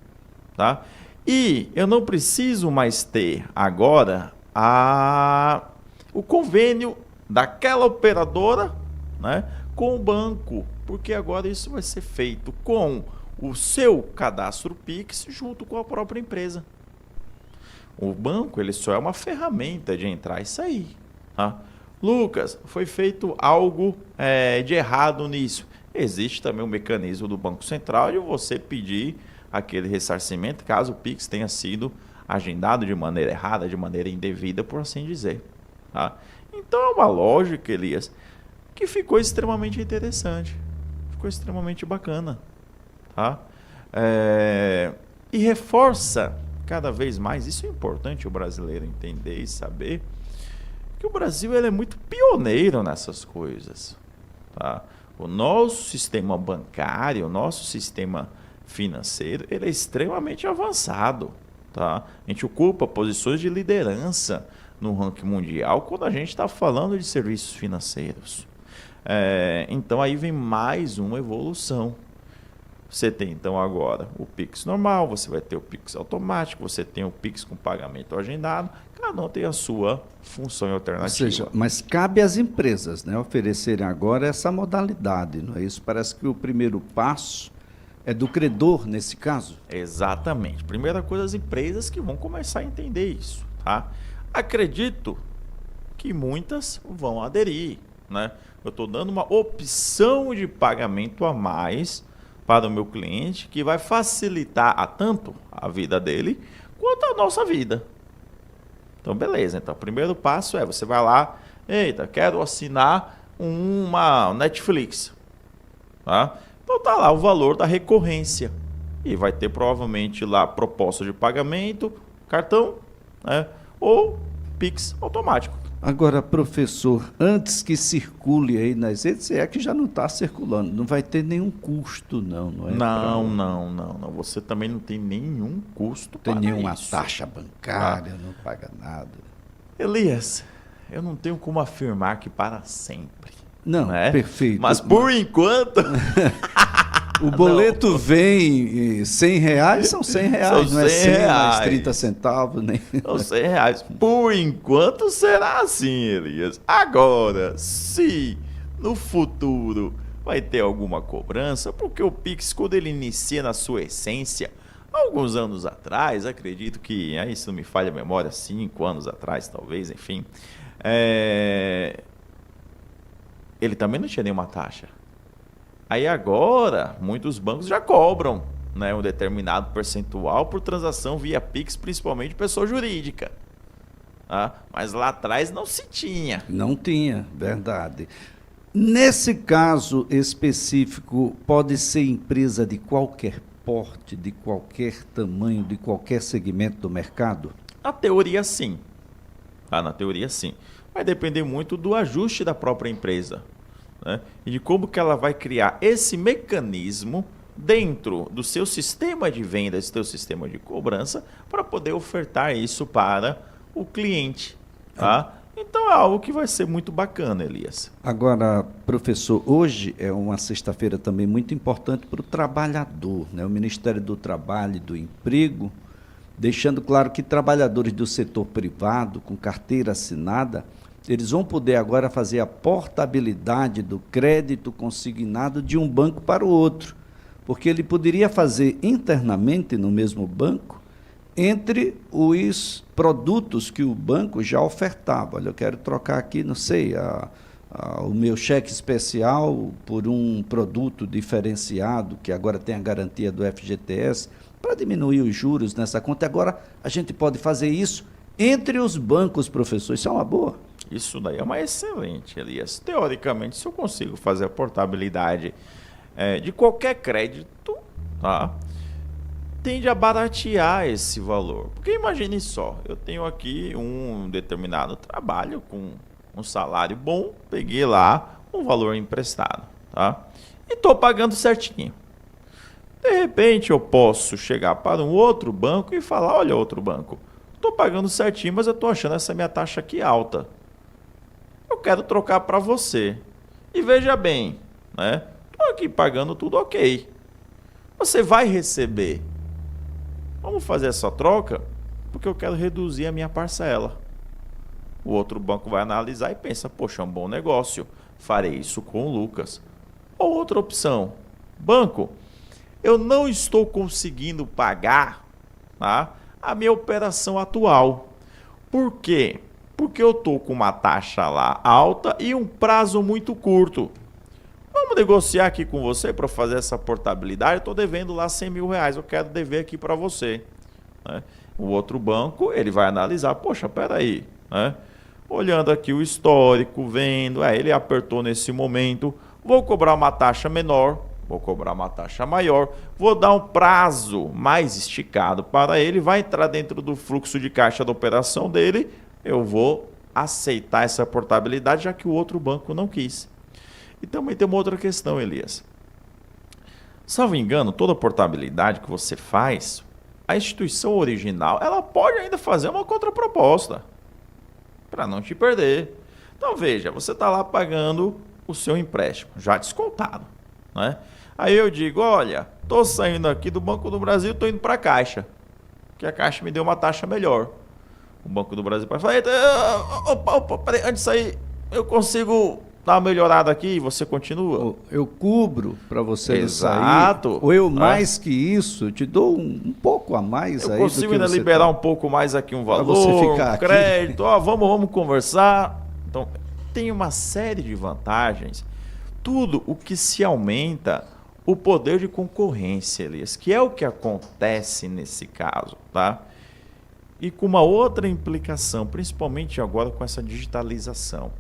tá? E eu não preciso mais ter agora o convênio daquela operadora, né, com o banco, porque agora isso vai ser feito com o seu cadastro Pix junto com a própria empresa. O banco ele só é uma ferramenta de entrar e sair. Tá? Lucas, foi feito algo de errado nisso. Existe também o mecanismo do Banco Central de você pedir aquele ressarcimento caso o Pix tenha sido agendado de maneira errada, de maneira indevida, por assim dizer. Tá? Então é uma lógica, Elias, que ficou extremamente interessante, ficou extremamente bacana. Tá? E reforça cada vez mais, isso é importante o brasileiro entender e saber, que o Brasil ele é muito pioneiro nessas coisas. Tá? O nosso sistema bancário, o nosso sistema financeiro, ele é extremamente avançado. Tá? A gente ocupa posições de liderança no ranking mundial quando a gente está falando de serviços financeiros. Então aí vem mais uma evolução. Você tem então agora o Pix normal, você vai ter o Pix automático, você tem o Pix com pagamento agendado, cada um tem a sua função e alternativa. Ou seja, mas cabe às empresas, né, oferecerem agora essa modalidade, não é isso? Parece que o primeiro passo é do credor nesse caso. Exatamente. Primeira coisa, as empresas que vão começar a entender isso. Tá? Acredito que muitas vão aderir. Né? Eu estou dando uma opção de pagamento a mais para o meu cliente que vai facilitar tanto a vida dele quanto a nossa vida. Então, beleza. Então, o primeiro passo é você vai lá, eita, quero assinar uma Netflix. Tá? Então, tá lá o valor da recorrência. E vai ter provavelmente lá proposta de pagamento, cartão, né? Ou Pix automático. Agora, professor, antes que circule aí nas redes, é que já não está circulando, não vai ter nenhum custo, não é? Não. Você também não tem nenhum custo para isso. Tem nenhuma taxa bancária, não paga nada. Elias, eu não tenho como afirmar que para sempre. Não, né? Perfeito. Mas por enquanto... O boleto vem R$100, são R$100, são não é 100 reais. mais 30 centavos, nem... São R$100. Por enquanto será assim, Elias. Agora, se no futuro vai ter alguma cobrança, porque o Pix, quando ele inicia na sua essência, Alguns anos atrás, acredito que, aí se não me falha a memória, 5 anos atrás, talvez, enfim, ele também não tinha nenhuma taxa. Aí agora, muitos bancos já cobram, né, um determinado percentual por transação via Pix, principalmente pessoa jurídica. Tá? Mas lá atrás não se tinha. Não tinha, verdade. Nesse caso específico, pode ser empresa de qualquer porte, de qualquer tamanho, de qualquer segmento do mercado? Na teoria, sim. Na teoria, sim. Vai depender muito do ajuste da própria empresa, né? E de como que ela vai criar esse mecanismo dentro do seu sistema de vendas, do seu sistema de cobrança, para poder ofertar isso para o cliente. Tá? Então é algo que vai ser muito bacana, Elias. Agora, professor, hoje é uma sexta-feira também muito importante para o trabalhador, né? O Ministério do Trabalho e do Emprego, deixando claro que trabalhadores do setor privado, com carteira assinada, eles vão poder agora fazer a portabilidade do crédito consignado de um banco para o outro, porque ele poderia fazer internamente no mesmo banco, entre os produtos que o banco já ofertava. Olha, eu quero trocar aqui, não sei, o meu cheque especial por um produto diferenciado, que agora tem a garantia do FGTS, para diminuir os juros nessa conta. Agora a gente pode fazer isso entre os bancos, professor. Isso é uma boa? Isso daí é uma excelente, Elias. Teoricamente, se eu consigo fazer a portabilidade de qualquer crédito, tá? Tende a baratear esse valor. Porque imagine só, eu tenho aqui um determinado trabalho com um salário bom, peguei lá um valor emprestado, tá? E estou pagando certinho. De repente eu posso chegar para um outro banco e falar, olha, outro banco, estou pagando certinho, mas eu estou achando essa minha taxa aqui alta. Eu quero trocar para você. E veja bem, né? Estou aqui pagando tudo ok. Você vai receber. Vamos fazer essa troca porque eu quero reduzir a minha parcela. O outro banco vai analisar e pensa, poxa, é um bom negócio, farei isso com o Lucas. Ou outra opção, banco, eu não estou conseguindo pagar, tá, a minha operação atual. Por quê? Porque eu estou com uma taxa lá alta e um prazo muito curto. Vamos negociar aqui com você para fazer essa portabilidade. Eu estou devendo lá 100 mil reais, eu quero dever aqui para você. Né? O outro banco, ele vai analisar, poxa, peraí, né? Olhando aqui o histórico, vendo, ele apertou nesse momento, vou cobrar uma taxa menor, vou cobrar uma taxa maior, vou dar um prazo mais esticado para ele, vai entrar dentro do fluxo de caixa da operação dele, eu vou aceitar essa portabilidade, já que o outro banco não quis. E também tem uma outra questão, Elias. Salvo engano, toda portabilidade que você faz, a instituição original, ela pode ainda fazer uma contraproposta para não te perder. Então veja, você está lá pagando o seu empréstimo, já descontado, né? Aí eu digo, olha, estou saindo aqui do Banco do Brasil, estou indo para a Caixa, que a Caixa me deu uma taxa melhor. O Banco do Brasil pode falar, opa, peraí, antes de sair, eu consigo dar uma melhorada aqui e você continua? Eu cubro para você. Exato. Sair. Ou eu mais que isso, eu te dou um pouco a mais eu aí. Eu consigo ainda liberar um pouco mais aqui um valor, você ficar crédito, vamos conversar. Então, tem uma série de vantagens. Tudo o que se aumenta o poder de concorrência, Elias, que é o que acontece nesse caso, tá? E com uma outra implicação, principalmente agora com essa digitalização.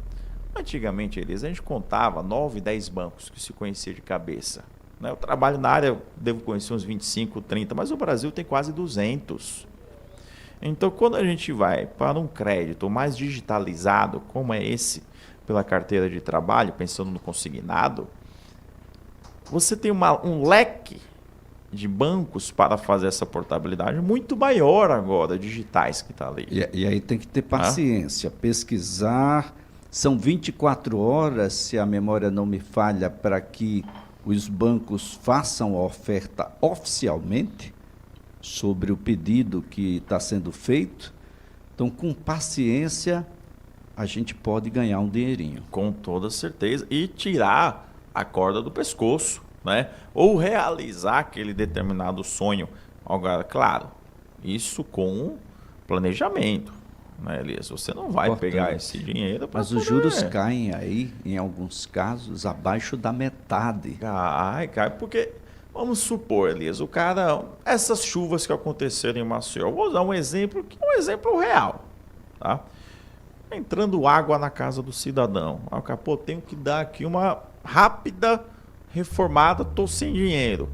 Antigamente, Elias, a gente contava 9, 10 bancos que se conhecia de cabeça. Né? Eu trabalho na área, devo conhecer uns 25, 30, mas o Brasil tem quase 200. Então, quando a gente vai para um crédito mais digitalizado, como é esse, pela carteira de trabalho, pensando no consignado, você tem um leque de bancos para fazer essa portabilidade muito maior agora, digitais que está ali. E aí tem que ter paciência, pesquisar. São 24 horas, se a memória não me falha, para que os bancos façam a oferta oficialmente sobre o pedido que está sendo feito. Então, com paciência, a gente pode ganhar um dinheirinho. Com toda certeza. E tirar a corda do pescoço, né? Ou realizar aquele determinado sonho Agora, claro, isso com planejamento, né, Elias? Você não vai pegar esse dinheiro para Mas os juros caem aí, em alguns casos, abaixo da metade. Cai, porque, vamos supor, Elias, o cara, essas chuvas que aconteceram em Maceió, vou dar um exemplo, que é um exemplo real, tá? Entrando água na casa do cidadão. Pô, tenho que dar aqui uma rápida reformada, tô sem dinheiro.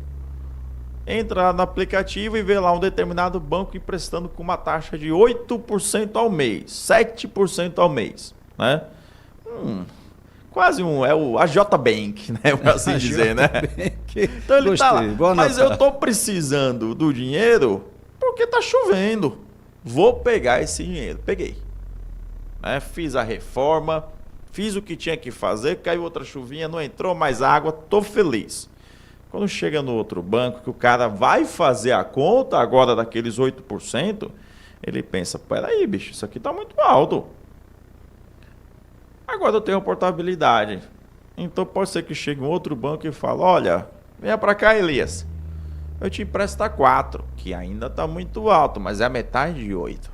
Entra no aplicativo e vê lá um determinado banco emprestando com uma taxa de 8% ao mês, 7% ao mês, né? Quase é o AJ Bank, né? Por assim dizer, né? Então ele tá lá, mas eu tô precisando do dinheiro porque tá chovendo. Vou pegar esse dinheiro. Peguei. Né? Fiz a reforma, fiz o que tinha que fazer, caiu outra chuvinha, não entrou mais água, tô feliz. Quando chega no outro banco, que o cara vai fazer a conta agora daqueles 8%, ele pensa, peraí, bicho, isso aqui tá muito alto. Agora eu tenho a portabilidade. Então pode ser que chegue um outro banco e fale, olha, venha para cá, Elias. Eu te empresto a 4, que ainda tá muito alto, mas é a metade de 8.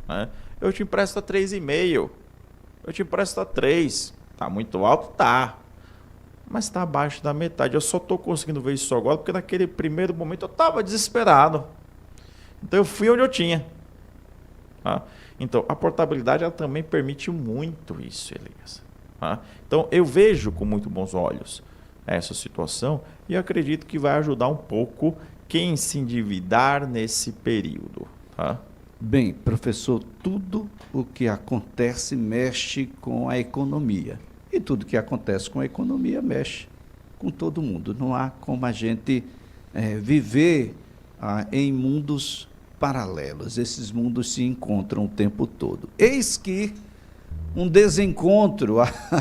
Né? Eu te empresto a 3,5. Eu te empresto a 3. Tá muito alto? Tá. Mas está abaixo da metade. Eu só estou conseguindo ver isso agora porque naquele primeiro momento eu estava desesperado. Então eu fui onde eu tinha. Tá? Então a portabilidade ela também permite muito isso, Elias. Tá? Então eu vejo com muito bons olhos essa situação e acredito que vai ajudar um pouco quem se endividar nesse período. Tá? Bem, professor, tudo o que acontece mexe com a economia. E tudo que acontece com a economia mexe com todo mundo. Não há como a gente viver em mundos paralelos. Esses mundos se encontram o tempo todo. Eis que um desencontro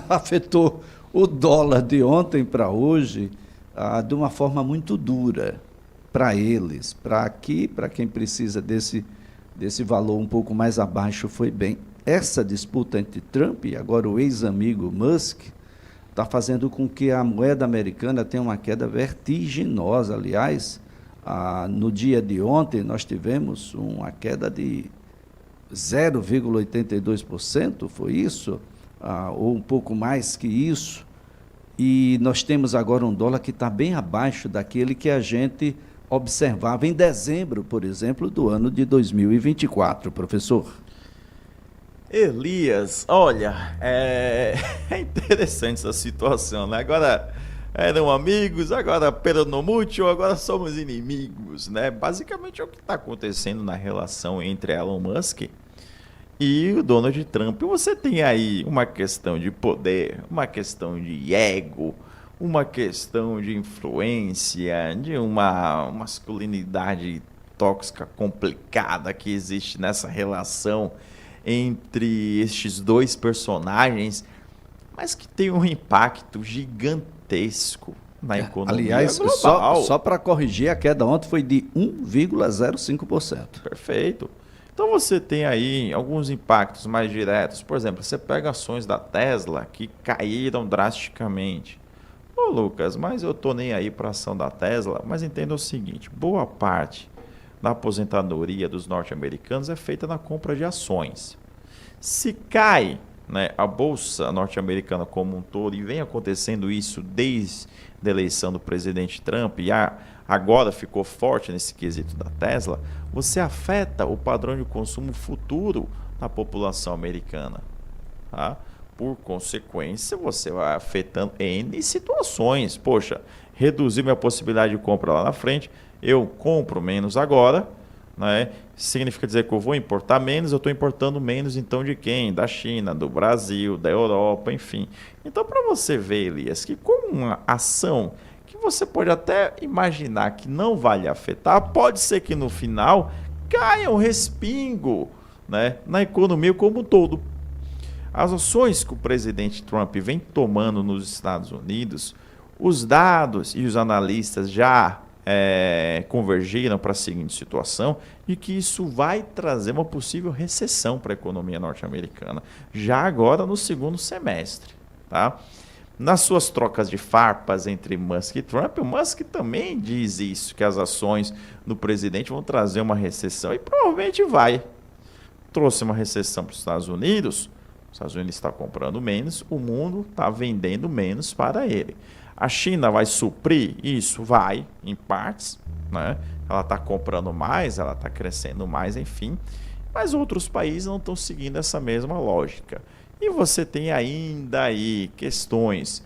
afetou o dólar de ontem para hoje de uma forma muito dura para eles. Para quem precisa desse valor um pouco mais abaixo, foi bem. Essa disputa entre Trump e agora o ex-amigo Musk está fazendo com que a moeda americana tenha uma queda vertiginosa. Aliás, no dia de ontem nós tivemos uma queda de 0,82%, foi isso? Ou um pouco mais que isso. E nós temos agora um dólar que está bem abaixo daquele que a gente observava em dezembro, por exemplo, do ano de 2024, professor. Elias, olha, é interessante essa situação, né? Agora eram amigos, agora peronomútil, agora somos inimigos, né? Basicamente é o que está acontecendo na relação entre Elon Musk e o Donald Trump. Você tem aí uma questão de poder, uma questão de ego, uma questão de influência, de uma masculinidade tóxica complicada que existe nessa relação entre estes dois personagens, mas que tem um impacto gigantesco na economia global. Só para corrigir, a queda ontem foi de 1,05%. Perfeito. Então você tem aí alguns impactos mais diretos. Por exemplo, você pega ações da Tesla que caíram drasticamente. Ô Lucas, mas eu tô nem aí para a ação da Tesla. Mas entenda o seguinte, boa parte da aposentadoria dos norte-americanos é feita na compra de ações. Se cai, né, a bolsa norte-americana como um todo, e vem acontecendo isso desde a eleição do presidente Trump, e agora ficou forte nesse quesito da Tesla, você afeta o padrão de consumo futuro da população americana. Tá? Por consequência, você vai afetando N situações. Poxa, reduzir minha possibilidade de compra lá na frente, eu compro menos agora, né? Significa dizer que eu vou importar menos, eu estou importando menos, então de quem? Da China, do Brasil, da Europa, enfim. Então, para você ver, Elias, que como uma ação que você pode até imaginar que não vai lhe afetar, pode ser que no final caia um respingo, né, na economia como um todo. As ações que o presidente Trump vem tomando nos Estados Unidos, os dados e os analistas já convergiram para a seguinte situação, de que isso vai trazer uma possível recessão para a economia norte-americana, já agora no segundo semestre. Tá? nas suas trocas de farpas entre Musk e Trump, o Musk também diz isso, que as ações do presidente vão trazer uma recessão, e provavelmente vai. Trouxe uma recessão para os Estados Unidos está comprando menos, o mundo está vendendo menos para ele. A China vai suprir isso? Vai, em partes, né? Ela está comprando mais, ela está crescendo mais, enfim, mas outros países não estão seguindo essa mesma lógica. E você tem ainda aí questões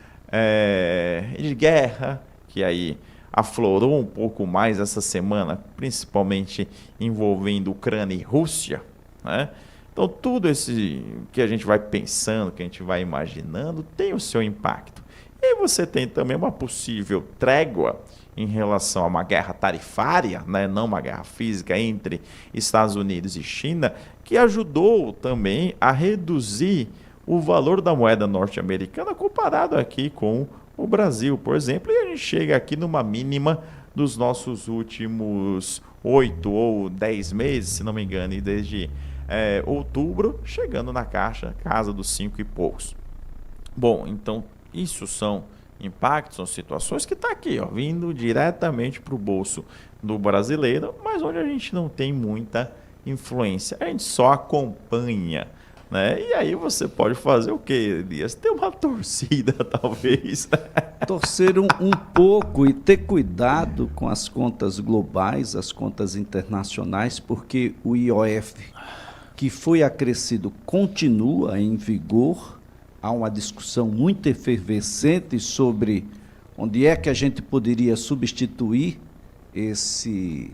de guerra, que aí aflorou um pouco mais essa semana, principalmente envolvendo Ucrânia e Rússia, né? Então tudo esse que a gente vai pensando, que a gente vai imaginando, tem o seu impacto. E você tem também uma possível trégua em relação a uma guerra tarifária, né? Não uma guerra física entre Estados Unidos e China, que ajudou também a reduzir o valor da moeda norte-americana comparado aqui com o Brasil, por exemplo, e a gente chega aqui numa mínima dos nossos últimos 8 ou 10 meses, se não me engano, e desde outubro, chegando na casa dos 5 e poucos. Bom, então isso são impactos, são situações que está aqui, ó, vindo diretamente para o bolso do brasileiro, mas onde a gente não tem muita influência, a gente só acompanha, né? E aí você pode fazer o quê, Elias? Ter uma torcida, talvez. Torcer um pouco e ter cuidado com as contas globais, as contas internacionais, porque o IOF, que foi acrescido, continua em vigor. Há uma discussão muito efervescente sobre onde é que a gente poderia substituir esse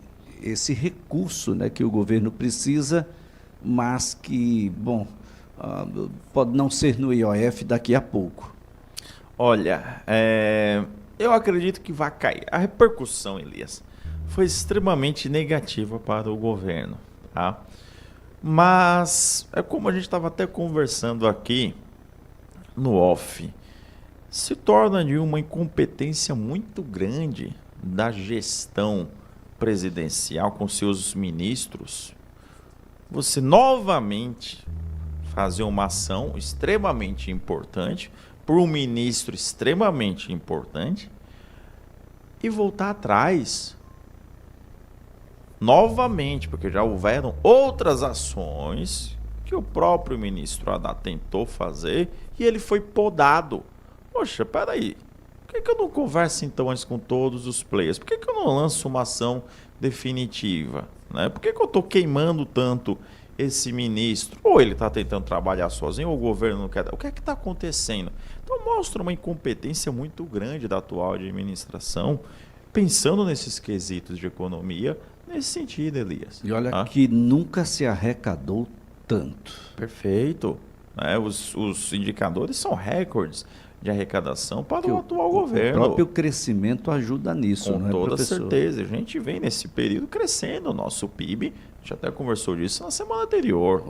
recurso, né, que o governo precisa, mas que, bom, pode não ser no IOF daqui a pouco. Olha, eu acredito que vai cair. A repercussão, Elias, foi extremamente negativa para o governo, tá? Mas, é como a gente estava até conversando aqui no off, se torna de uma incompetência muito grande da gestão presidencial com seus ministros, você novamente fazer uma ação extremamente importante por um ministro extremamente importante e voltar atrás novamente, porque já houveram outras ações que o próprio ministro Haddad tentou fazer e ele foi podado. Poxa, peraí, por que eu não converso então antes com todos os players? Por que eu não lanço uma ação definitiva? Né? Por que eu estou queimando tanto esse ministro? Ou ele está tentando trabalhar sozinho, ou o governo não quer. O que é que está acontecendo? Então mostra uma incompetência muito grande da atual administração, pensando nesses quesitos de economia, nesse sentido, Elias. E olha que nunca se arrecadou tanto. Perfeito. Os indicadores são recordes de arrecadação para o atual governo. O próprio crescimento ajuda nisso, com não é, toda professor? certeza. A gente vem nesse período crescendo o nosso PIB. A gente até conversou disso na semana anterior.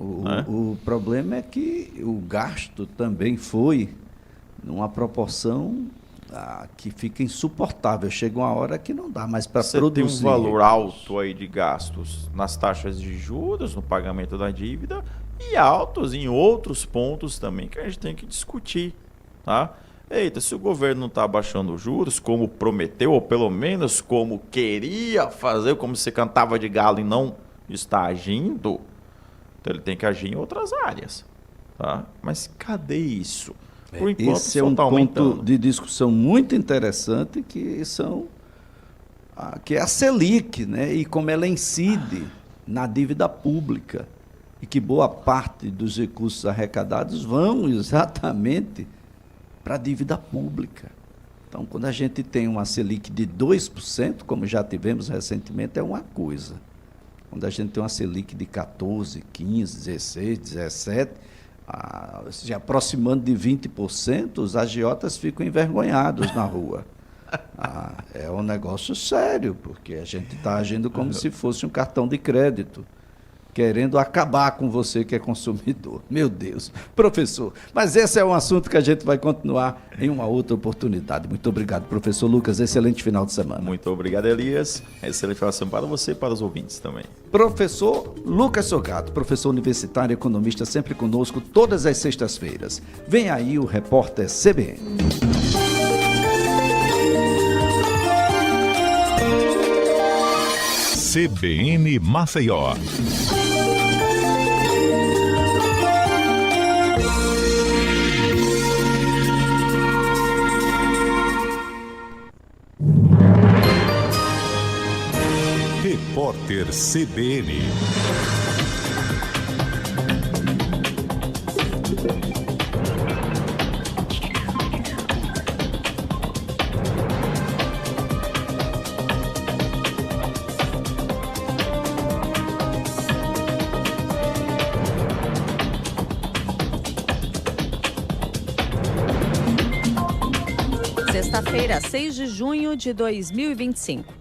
O problema é que o gasto também foi numa proporção que fica insuportável. Chega uma hora que não dá mais para produzir. Você tem um valor alto aí de gastos nas taxas de juros, no pagamento da dívida, e altos em outros pontos também que a gente tem que discutir, tá? Eita, se o governo não está abaixando os juros, como prometeu, ou pelo menos como queria fazer, como se cantava de galo e não está agindo, então ele tem que agir em outras áreas, tá? Mas cadê isso? Por enquanto, esse é um ponto de discussão muito interessante, que é a Selic, né? E como ela incide na dívida pública, e que boa parte dos recursos arrecadados vão exatamente para a dívida pública. Então, quando a gente tem uma Selic de 2%, como já tivemos recentemente, é uma coisa. Quando a gente tem uma Selic de 14%, 15%, 16%, 17%, se aproximando de 20%, os agiotas ficam envergonhados na rua. É um negócio sério, porque a gente está agindo como se fosse um cartão de crédito. querendo acabar com você que é consumidor. Meu Deus. Professor, mas esse é um assunto que a gente vai continuar em uma outra oportunidade. Muito obrigado, professor Lucas. Excelente final de semana. Muito obrigado, Elias. Excelente final de semana para você e para os ouvintes também. Professor Lucas Sogato, professor universitário e economista, sempre conosco todas as sextas-feiras. Vem aí o repórter CBN. CBN Maceió. Repórter CBN. Sexta-feira, 6 de junho de 2025.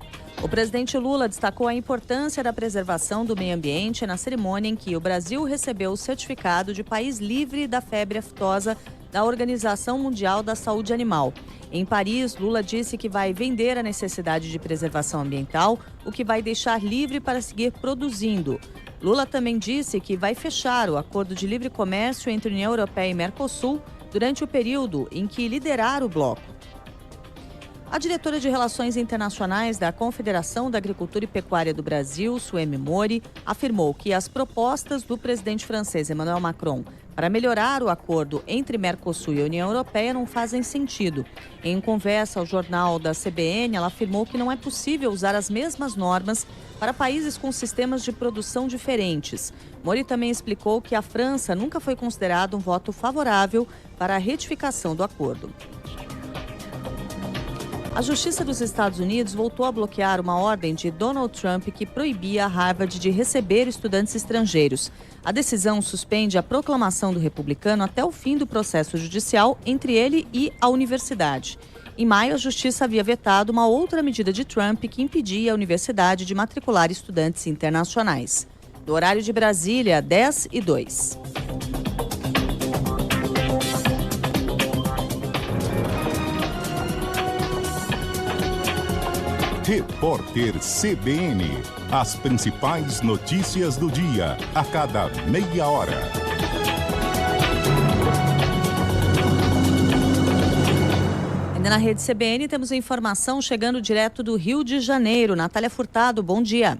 O presidente Lula destacou a importância da preservação do meio ambiente na cerimônia em que o Brasil recebeu o certificado de país livre da febre aftosa da Organização Mundial da Saúde Animal. Em Paris, Lula disse que vai vender a necessidade de preservação ambiental, o que vai deixar livre para seguir produzindo. Lula também disse que vai fechar o acordo de livre comércio entre União Europeia e Mercosul durante o período em que liderar o bloco. A diretora de Relações Internacionais da Confederação da Agricultura e Pecuária do Brasil, Suemi Mori, afirmou que as propostas do presidente francês Emmanuel Macron para melhorar o acordo entre Mercosul e a União Europeia não fazem sentido. Em conversa ao jornal da CBN, ela afirmou que não é possível usar as mesmas normas para países com sistemas de produção diferentes. Mori também explicou que a França nunca foi considerada um voto favorável para a retificação do acordo. A Justiça dos Estados Unidos voltou a bloquear uma ordem de Donald Trump que proibia a Harvard de receber estudantes estrangeiros. A decisão suspende a proclamação do republicano até o fim do processo judicial entre ele e a universidade. Em maio, a Justiça havia vetado uma outra medida de Trump que impedia a universidade de matricular estudantes internacionais. Do horário de Brasília, 10h02. Repórter CBN. As principais notícias do dia, a cada meia hora. Ainda na rede CBN temos a informação chegando direto do Rio de Janeiro. Natália Furtado, bom dia.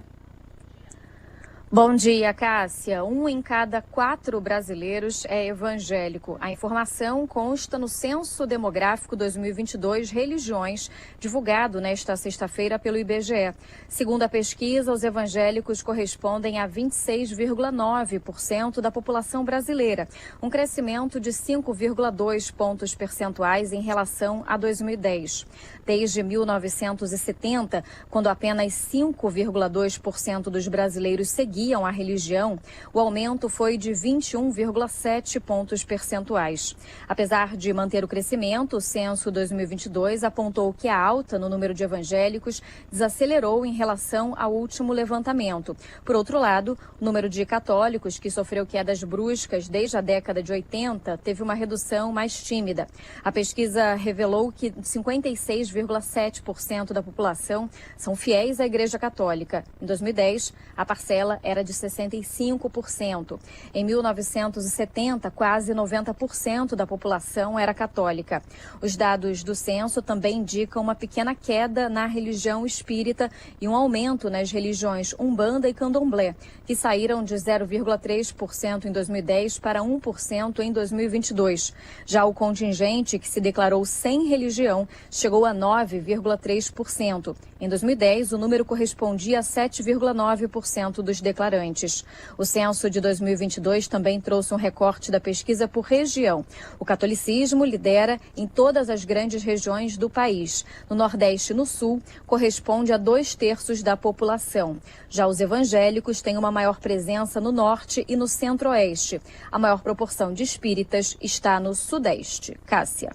Bom dia, Cássia. 1 em cada 4 brasileiros é evangélico. A informação consta no Censo Demográfico 2022 Religiões, divulgado nesta sexta-feira pelo IBGE. Segundo a pesquisa, os evangélicos correspondem a 26,9% da população brasileira, um crescimento de 5,2 pontos percentuais em relação a 2010. Desde 1970, quando apenas 5,2% dos brasileiros seguiam a religião, o aumento foi de 21,7 pontos percentuais. Apesar de manter o crescimento, o censo 2022 apontou que a alta no número de evangélicos desacelerou em relação ao último levantamento. Por outro lado, o número de católicos, que sofreu quedas bruscas desde a década de 80, teve uma redução mais tímida. A pesquisa revelou que 56,7% da população são fiéis à Igreja Católica. Em 2010, a parcela era de 65%. Em 1970, quase 90% da população era católica. Os dados do censo também indicam uma pequena queda na religião espírita e um aumento nas religiões Umbanda e Candomblé, que saíram de 0,3% em 2010 para 1% em 2022. Já o contingente que se declarou sem religião chegou a 9,3%. Em 2010, o número correspondia a 7,9% dos declarantes. O censo de 2022 também trouxe um recorte da pesquisa por região. O catolicismo lidera em todas as grandes regiões do país. No Nordeste e no Sul, corresponde a 2/3 da população. Já os evangélicos têm uma maior presença no Norte e no Centro-Oeste. A maior proporção de espíritas está no Sudeste. Cássia.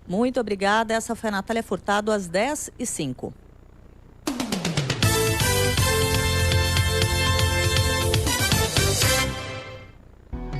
Muito obrigada. Essa foi a Natália Furtado, às 10h05.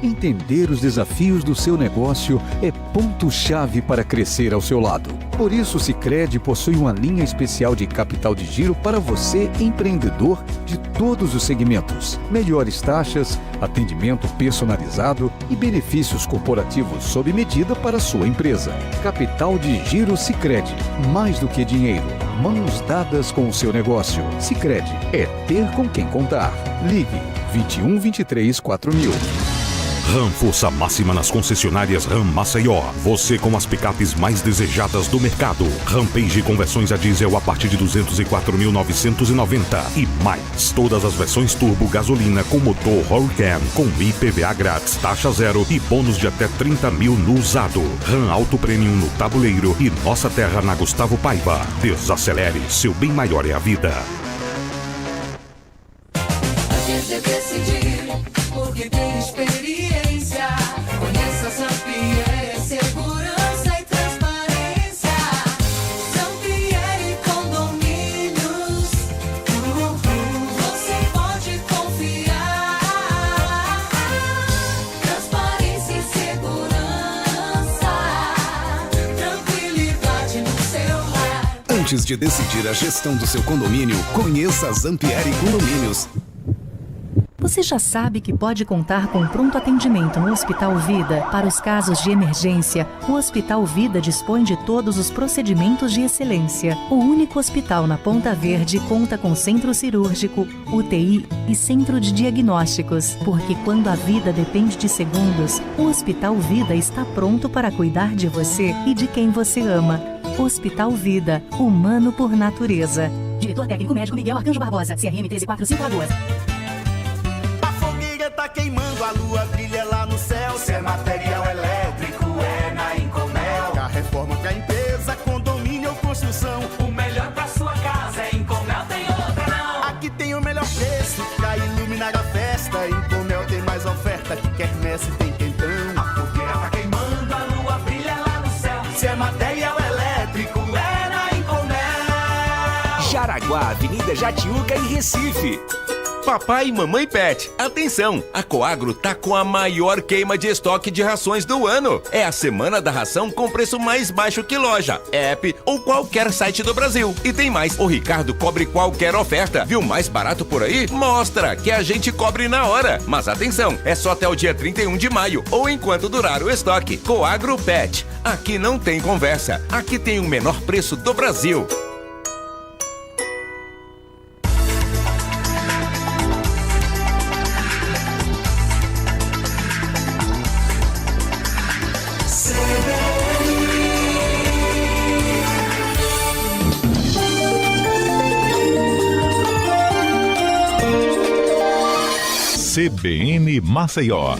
Entender os desafios do seu negócio é ponto-chave para crescer ao seu lado. Por isso, o Sicredi possui uma linha especial de capital de giro para você, empreendedor de todos os segmentos. Melhores taxas, atendimento personalizado e benefícios corporativos sob medida para a sua empresa. Capital de giro Sicredi. Mais do que dinheiro. Mãos dadas com o seu negócio. Sicredi é ter com quem contar. Ligue 21 23 4000. RAM Força Máxima nas concessionárias RAM Maceió. Você com as picapes mais desejadas do mercado. Rampage com versões a diesel a partir de 204.990 e mais. Todas as versões turbo gasolina com motor Hurricane com IPVA grátis, taxa zero e bônus de até 30 mil no usado. RAM Auto Premium no Tabuleiro e Nossa Terra na Gustavo Paiva. Desacelere, seu bem maior é a vida. Antes de decidir, porque tem experiência. Conheça Zampieri, segurança e transparência. Zampieri Condomínios, você pode confiar. Transparência e segurança, tranquilidade no seu lar. Antes de decidir a gestão do seu condomínio, conheça a Zampieri Condomínios. Você já sabe que pode contar com pronto atendimento no Hospital Vida para os casos de emergência. O Hospital Vida dispõe de todos os procedimentos de excelência. O único hospital na Ponta Verde conta com centro cirúrgico, UTI e centro de diagnósticos. Porque quando a vida depende de segundos, o Hospital Vida está pronto para cuidar de você e de quem você ama. Hospital Vida, humano por natureza. Diretor técnico médico Miguel Arcanjo Barbosa, CRM 13512. Tá queimando, a lua brilha lá no céu. Se é material elétrico, é na Inconel. A reforma pra empresa, condomínio ou construção. O melhor pra sua casa é Inconel, tem outra não. Aqui tem o melhor preço pra iluminar a festa. Inconel tem mais oferta que quermesse tem quentão. A fogueira tá queimando, a lua brilha lá no céu. Se é material elétrico, é na Inconel. Jaraguá, Avenida Jatiuca e Recife. Papai e mamãe pet, atenção! A Coagro tá com a maior queima de estoque de rações do ano. É a semana da ração com preço mais baixo que loja, app ou qualquer site do Brasil. E tem mais, o Ricardo cobre qualquer oferta. Viu mais barato por aí? Mostra que a gente cobre na hora. Mas atenção, é só até o dia 31 de maio ou enquanto durar o estoque. Coagro Pet, aqui não tem conversa. Aqui tem o menor preço do Brasil. CBN Maceió.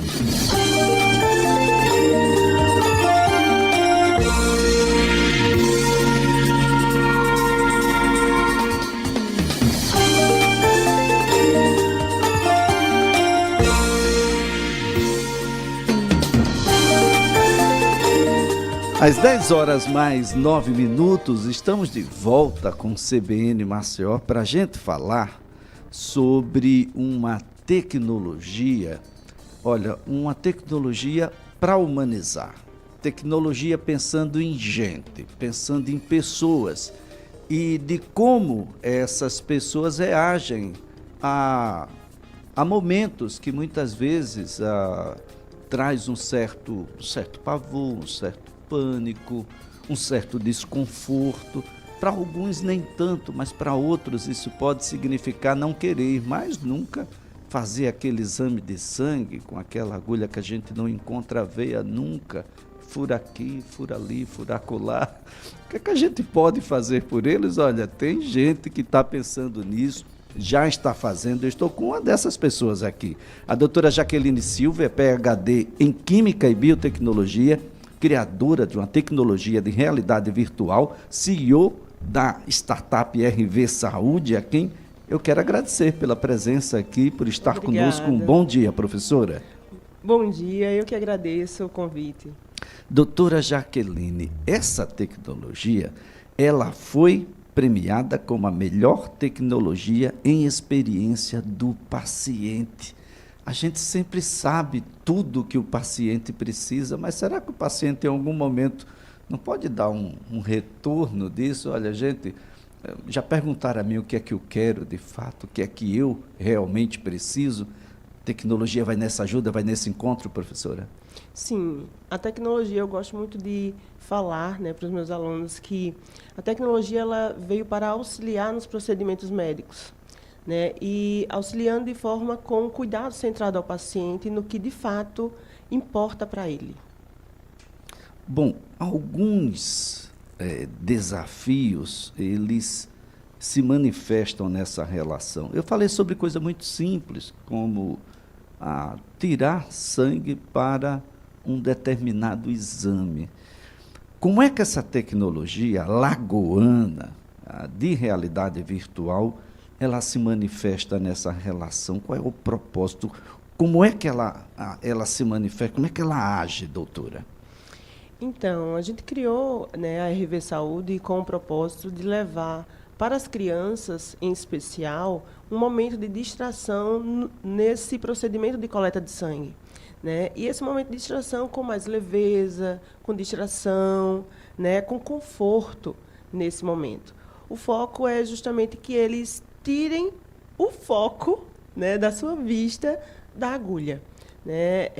Às 10 horas mais 9 minutos, estamos de volta com o CBN Maceió para a gente falar sobre uma tecnologia, olha, uma tecnologia para humanizar, tecnologia pensando em gente, pensando em pessoas e de como essas pessoas reagem a momentos que muitas vezes traz um certo pavor, um certo pânico, um certo desconforto. Para alguns nem tanto, mas para outros isso pode significar não querer mais nunca fazer aquele exame de sangue com aquela agulha que a gente não encontra a veia nunca, fura aqui, fura ali, fura acolá. O que é que a gente pode fazer por eles? Olha, tem gente que está pensando nisso, já está fazendo. Eu estou com uma dessas pessoas aqui. A doutora Jaqueline Silva é PhD em Química e Biotecnologia, criadora de uma tecnologia de realidade virtual, CEO da startup RV Saúde, a quem eu quero agradecer pela presença aqui, por estar conosco. Um bom dia, professora. Bom dia, eu que agradeço o convite. Doutora Jaqueline, essa tecnologia, ela foi premiada como a melhor tecnologia em experiência do paciente. A gente sempre sabe tudo que o paciente precisa, mas será que o paciente em algum momento não pode dar um retorno disso? Olha, gente, já perguntaram a mim o que é que eu quero de fato, o que é que eu realmente preciso? Tecnologia vai nessa ajuda, vai nesse encontro, professora? Sim, a tecnologia, eu gosto muito de falar, né, para os meus alunos que a tecnologia ela veio para auxiliar nos procedimentos médicos, né, e auxiliando de forma com cuidado centrado ao paciente no que de fato importa para ele. Bom, alguns desafios, eles se manifestam nessa relação. Eu falei sobre coisa muito simples, como tirar sangue para um determinado exame. Como é que essa tecnologia lagoana de realidade virtual ela se manifesta nessa relação? Qual é o propósito? Como é que ela se manifesta? Como é que ela age, doutora? Então, a gente criou, né, a RV Saúde com o propósito de levar para as crianças, em especial, um momento de distração nesse procedimento de coleta de sangue, né? E esse momento de distração com mais leveza, com distração, né, com conforto nesse momento. O foco é justamente que eles tirem o foco, né, da sua vista da agulha. Né?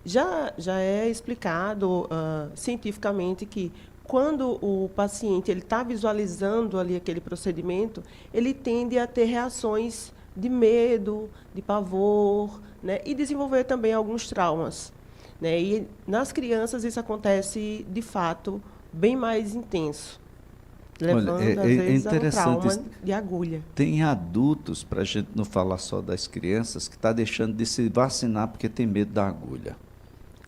Já é explicado cientificamente que quando o paciente está visualizando ali aquele procedimento, ele tende a ter reações de medo, de pavor, né? E desenvolver também alguns traumas. Né? E nas crianças isso acontece, de fato, bem mais intenso, levando, olha, às vezes, a um interessante trauma de agulha. Tem adultos, para a gente não falar só das crianças, que está deixando de se vacinar porque tem medo da agulha.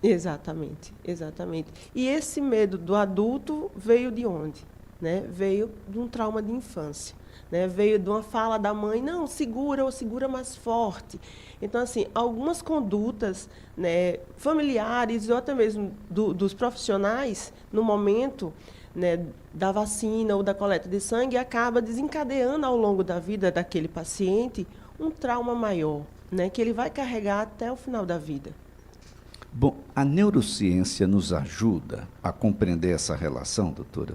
Exatamente, exatamente. E esse medo do adulto veio de onde? Né? Veio de um trauma de infância. Né? Veio de uma fala da mãe, não, segura ou segura mais forte. Então, assim, algumas condutas, né, familiares ou até mesmo dos profissionais, no momento, né, da vacina ou da coleta de sangue, acaba desencadeando ao longo da vida daquele paciente um trauma maior, né, que ele vai carregar até o final da vida. Bom, a neurociência nos ajuda a compreender essa relação, doutora?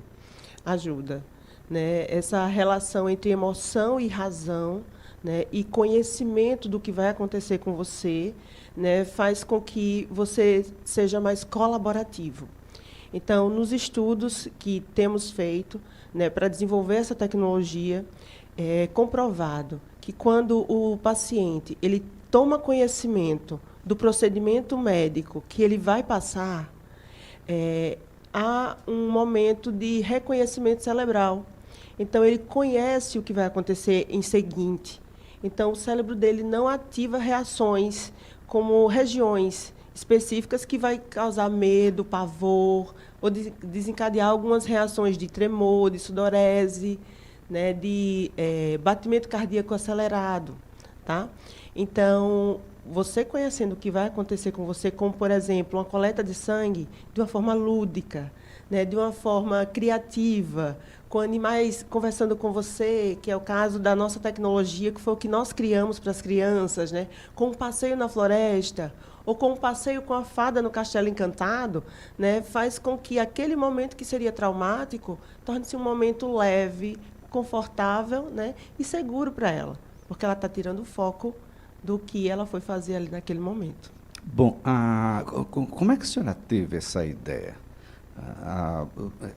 Ajuda. Né? Essa relação entre emoção e razão, né, e conhecimento do que vai acontecer com você, né, faz com que você seja mais colaborativo. Então, nos estudos que temos feito, né, para desenvolver essa tecnologia, é comprovado que quando o paciente ele toma conhecimento do procedimento médico que ele vai passar, há um momento de reconhecimento cerebral. Então, ele conhece o que vai acontecer em seguinte. Então, o cérebro dele não ativa reações como regiões específicas que vai causar medo, pavor, ou desencadear algumas reações de tremor, de sudorese, né, de batimento cardíaco acelerado. Tá? Então, você conhecendo o que vai acontecer com você, como, por exemplo, uma coleta de sangue, de uma forma lúdica, né, de uma forma criativa, com animais conversando com você, que é o caso da nossa tecnologia, que foi o que nós criamos para as crianças, né, com um passeio na floresta, ou com um passeio com a fada no Castelo Encantado, né, faz com que aquele momento que seria traumático torne-se um momento leve, confortável, né, e seguro para ela, porque ela está tirando o foco do que ela foi fazer ali naquele momento. Bom, como é que a senhora teve essa ideia?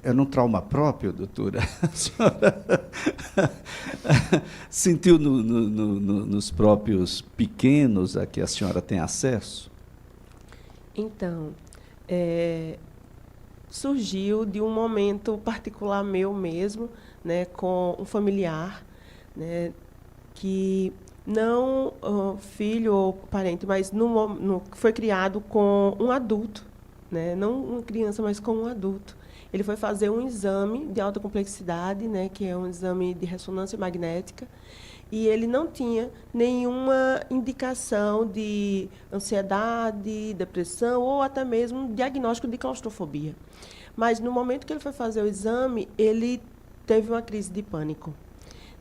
Era um trauma próprio, doutora? A senhora sentiu nos próprios pequenos a que a senhora tem acesso? Então, surgiu de um momento particular meu mesmo, né, com um familiar, né, que não filho ou parente, mas foi criado com um adulto, né? Não uma criança, mas com um adulto. Ele foi fazer um exame de alta complexidade, né, que é um exame de ressonância magnética, e ele não tinha nenhuma indicação de ansiedade, depressão ou até mesmo diagnóstico de claustrofobia. Mas, no momento que ele foi fazer o exame, ele teve uma crise de pânico.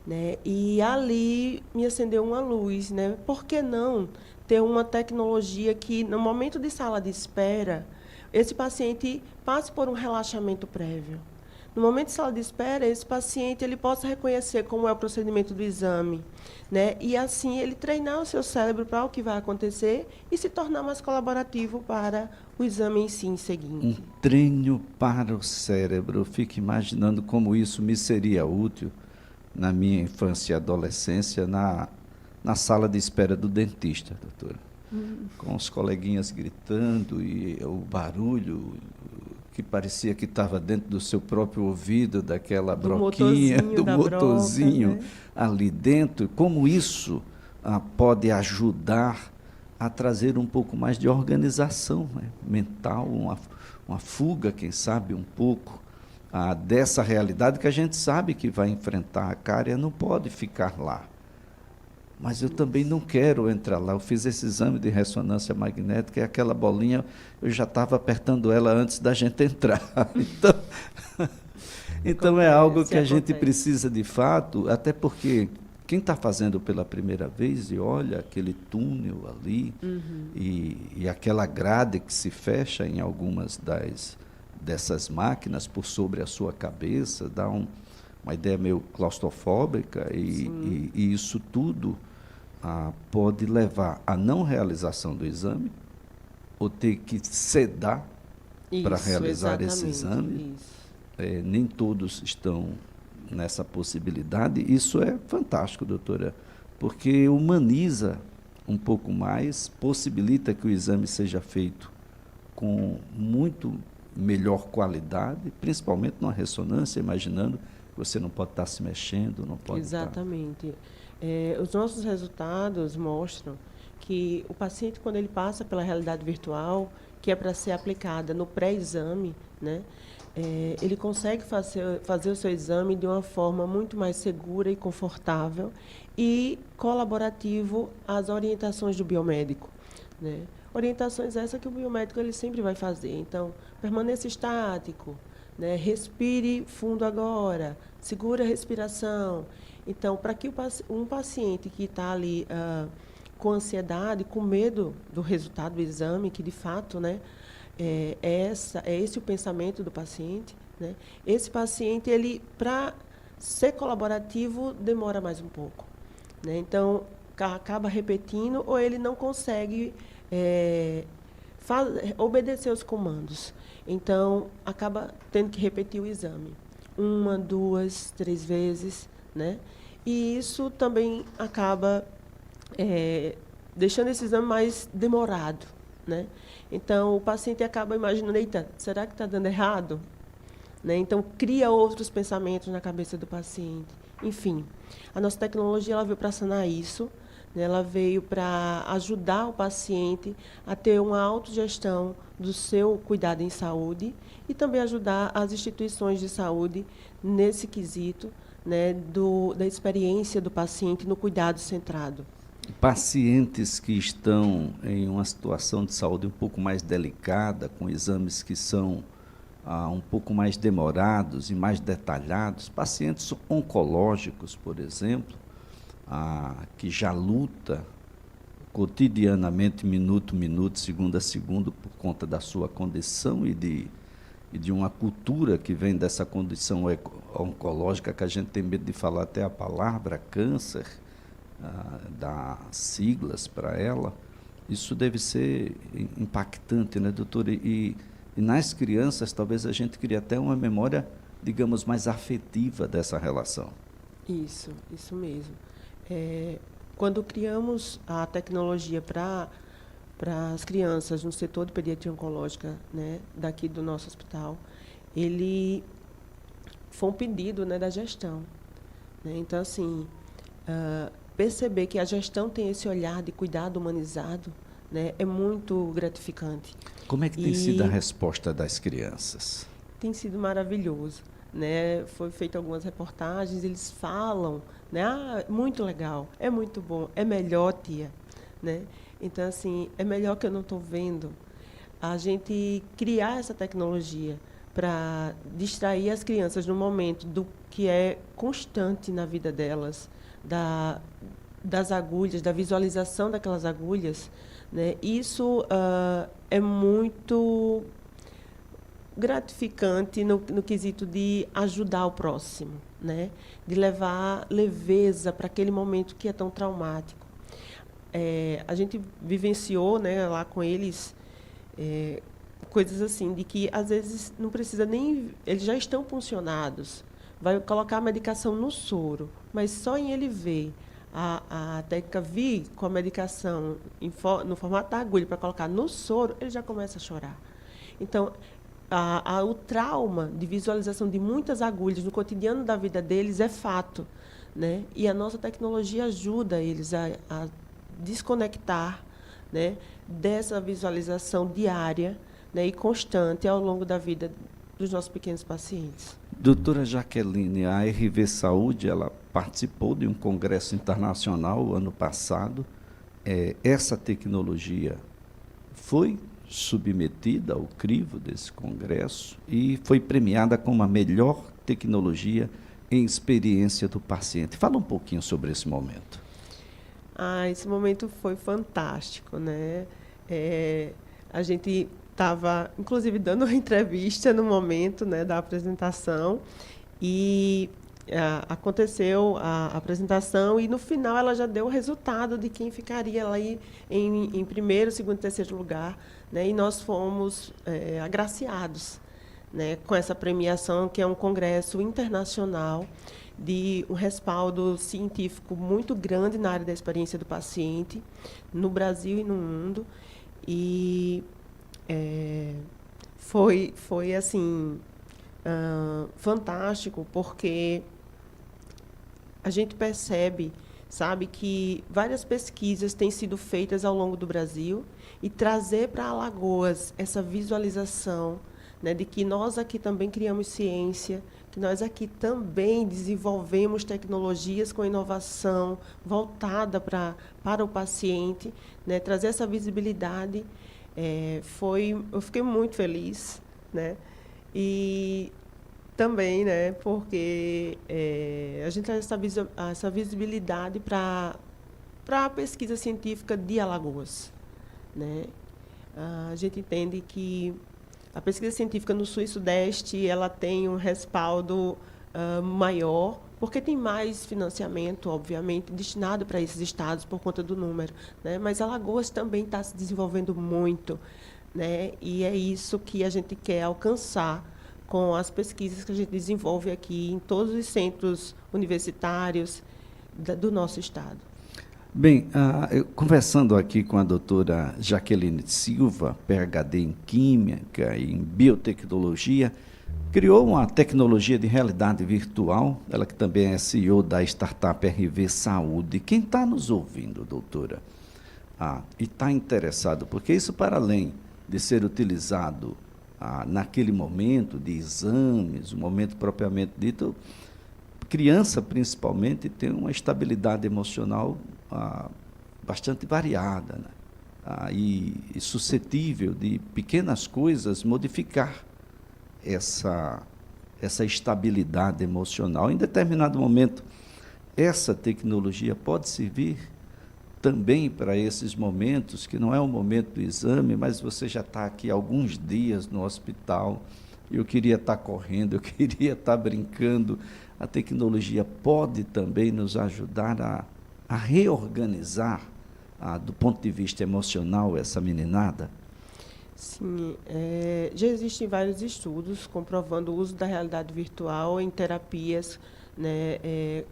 Né? E ali me acendeu uma luz, né? Por que não ter uma tecnologia que, no momento de sala de espera, esse paciente passe por um relaxamento prévio. No momento de sala de espera, esse paciente ele possa reconhecer como é o procedimento do exame, né? E, assim, ele treinar o seu cérebro para o que vai acontecer e se tornar mais colaborativo para o exame em si, em seguinte. Um treino para o cérebro. Eu fico imaginando como isso me seria útil na minha infância e adolescência, na sala de espera do dentista, doutora. Com os coleguinhas gritando e o barulho que parecia que estava dentro do seu próprio ouvido, daquela broquinha, do motorzinho broca, né? Ali dentro. Como isso pode ajudar a trazer um pouco mais de organização, né? Mental, uma fuga, quem sabe, um pouco dessa realidade que a gente sabe que vai enfrentar. A cárie não pode ficar lá. Mas eu também não quero entrar lá. Eu fiz esse exame de ressonância magnética e aquela bolinha, eu já estava apertando ela antes da gente entrar. Então é algo que a gente precisa de fato, até porque quem está fazendo pela primeira vez e olha aquele túnel ali e aquela grade que se fecha em algumas dessas máquinas por sobre a sua cabeça, dá uma ideia meio claustrofóbica e isso tudo pode levar à não realização do exame ou ter que sedar para realizar esse exame. Nem todos estão nessa possibilidade. Isso é fantástico, doutora, porque humaniza um pouco mais, possibilita que o exame seja feito com muito melhor qualidade, principalmente numa ressonância, imaginando que você não pode estar se mexendo, não pode Exatamente. Os nossos resultados mostram que o paciente, quando ele passa pela realidade virtual, que é para ser aplicada no pré-exame, né, ele consegue fazer o seu exame de uma forma muito mais segura e confortável e colaborativo às orientações do biomédico, né? Orientações essas que o biomédico ele sempre vai fazer. Então, permaneça estático, né? Respire fundo agora, segura a respiração. Então, para que um paciente que está ali com ansiedade, com medo do resultado do exame, que de fato, né, é esse o pensamento do paciente, né? Esse paciente, ele, para ser colaborativo, demora mais um pouco, né? Então, acaba repetindo ou ele não consegue obedecer os comandos. Então, acaba tendo que repetir o exame 1, 2, 3 vezes, né? E isso também acaba deixando esse exame mais demorado, né? Então, o paciente acaba imaginando, eita, será que está dando errado? Né? Então, cria outros pensamentos na cabeça do paciente. Enfim, a nossa tecnologia ela veio para sanar isso, né? Ela veio para ajudar o paciente a ter uma autogestão do seu cuidado em saúde e também ajudar as instituições de saúde nesse quesito, né, da experiência do paciente no cuidado centrado. Pacientes que estão em uma situação de saúde um pouco mais delicada, com exames que são um pouco mais demorados e mais detalhados, pacientes oncológicos, por exemplo, que já luta cotidianamente, minuto a minuto, segundo a segundo, por conta da sua condição e de uma cultura que vem dessa condição oncológica, que a gente tem medo de falar até a palavra câncer, dar siglas para ela. Isso deve ser impactante, né, doutora? E nas crianças, talvez a gente crie até uma memória, digamos, mais afetiva dessa relação. Isso mesmo. Quando criamos a tecnologia para as crianças no setor de pediatria oncológica, né, daqui do nosso hospital, ele foi um pedido, né, da gestão, né? Então, assim, perceber que a gestão tem esse olhar de cuidado humanizado, né, é muito gratificante. Como é que tem sido a resposta das crianças? Tem sido maravilhoso, né? Foi feita algumas reportagens, eles falam, né, muito legal, é muito bom, é melhor, tia, né? Então, assim, é melhor que eu não estou vendo. A gente criar essa tecnologia para distrair as crianças no momento do que é constante na vida delas, das agulhas, da visualização daquelas agulhas, né, isso é muito gratificante no quesito de ajudar o próximo, né, de levar leveza para aquele momento que é tão traumático. A gente vivenciou, né, lá com eles coisas assim, de que às vezes não precisa nem... Eles já estão puncionados, vai colocar a medicação no soro, mas só em ele ver a técnica vir com a medicação no formato da agulha para colocar no soro, ele já começa a chorar. Então, o trauma de visualização de muitas agulhas no cotidiano da vida deles é fato, né? E a nossa tecnologia ajuda eles a desconectar, né, dessa visualização diária, né, e constante ao longo da vida dos nossos pequenos pacientes. Doutora Jaqueline, a RV Saúde, ela participou de um congresso internacional ano passado. Essa tecnologia foi submetida ao crivo desse congresso e foi premiada como a melhor tecnologia em experiência do paciente. Fala um pouquinho sobre esse momento. Esse momento foi fantástico, né? A gente estava, inclusive, dando uma entrevista no momento, né, da apresentação e aconteceu a apresentação e, no final, ela já deu o resultado de quem ficaria lá em primeiro, segundo, terceiro lugar, né? E nós fomos agraciados, né, com essa premiação, que é um congresso internacional de um respaldo científico muito grande na área da experiência do paciente, no Brasil e no mundo. E foi assim, fantástico, porque a gente percebe, sabe, que várias pesquisas têm sido feitas ao longo do Brasil e trazer para Alagoas essa visualização, né, de que nós aqui também criamos ciência, que nós aqui também desenvolvemos tecnologias com inovação voltada para o paciente, né, trazer essa visibilidade. Eu fiquei muito feliz, né? E também, né, porque a gente traz essa visibilidade para a pesquisa científica de Alagoas, né? A gente entende que a pesquisa científica no Sul e Sudeste ela tem um respaldo maior, porque tem mais financiamento, obviamente, destinado para esses estados por conta do número, né? Mas Alagoas também está se desenvolvendo muito, né? E é isso que a gente quer alcançar com as pesquisas que a gente desenvolve aqui em todos os centros universitários do nosso estado. Bem, conversando aqui com a doutora Jaqueline Silva, PhD em Química e em Biotecnologia, criou uma tecnologia de realidade virtual, ela que também é CEO da startup RV Saúde. Quem está nos ouvindo, doutora, e está interessado, porque isso, para além de ser utilizado naquele momento de exames, o momento propriamente dito, criança, principalmente, tem uma estabilidade emocional bastante variada, né? E suscetível de pequenas coisas modificar essa estabilidade emocional. Em determinado momento, essa tecnologia pode servir também para esses momentos, que não é o momento do exame, mas você já está aqui há alguns dias no hospital, eu queria estar correndo, eu queria estar brincando. A tecnologia pode também nos ajudar a reorganizar, do ponto de vista emocional, essa meninada? Sim, já existem vários estudos comprovando o uso da realidade virtual em terapias, né,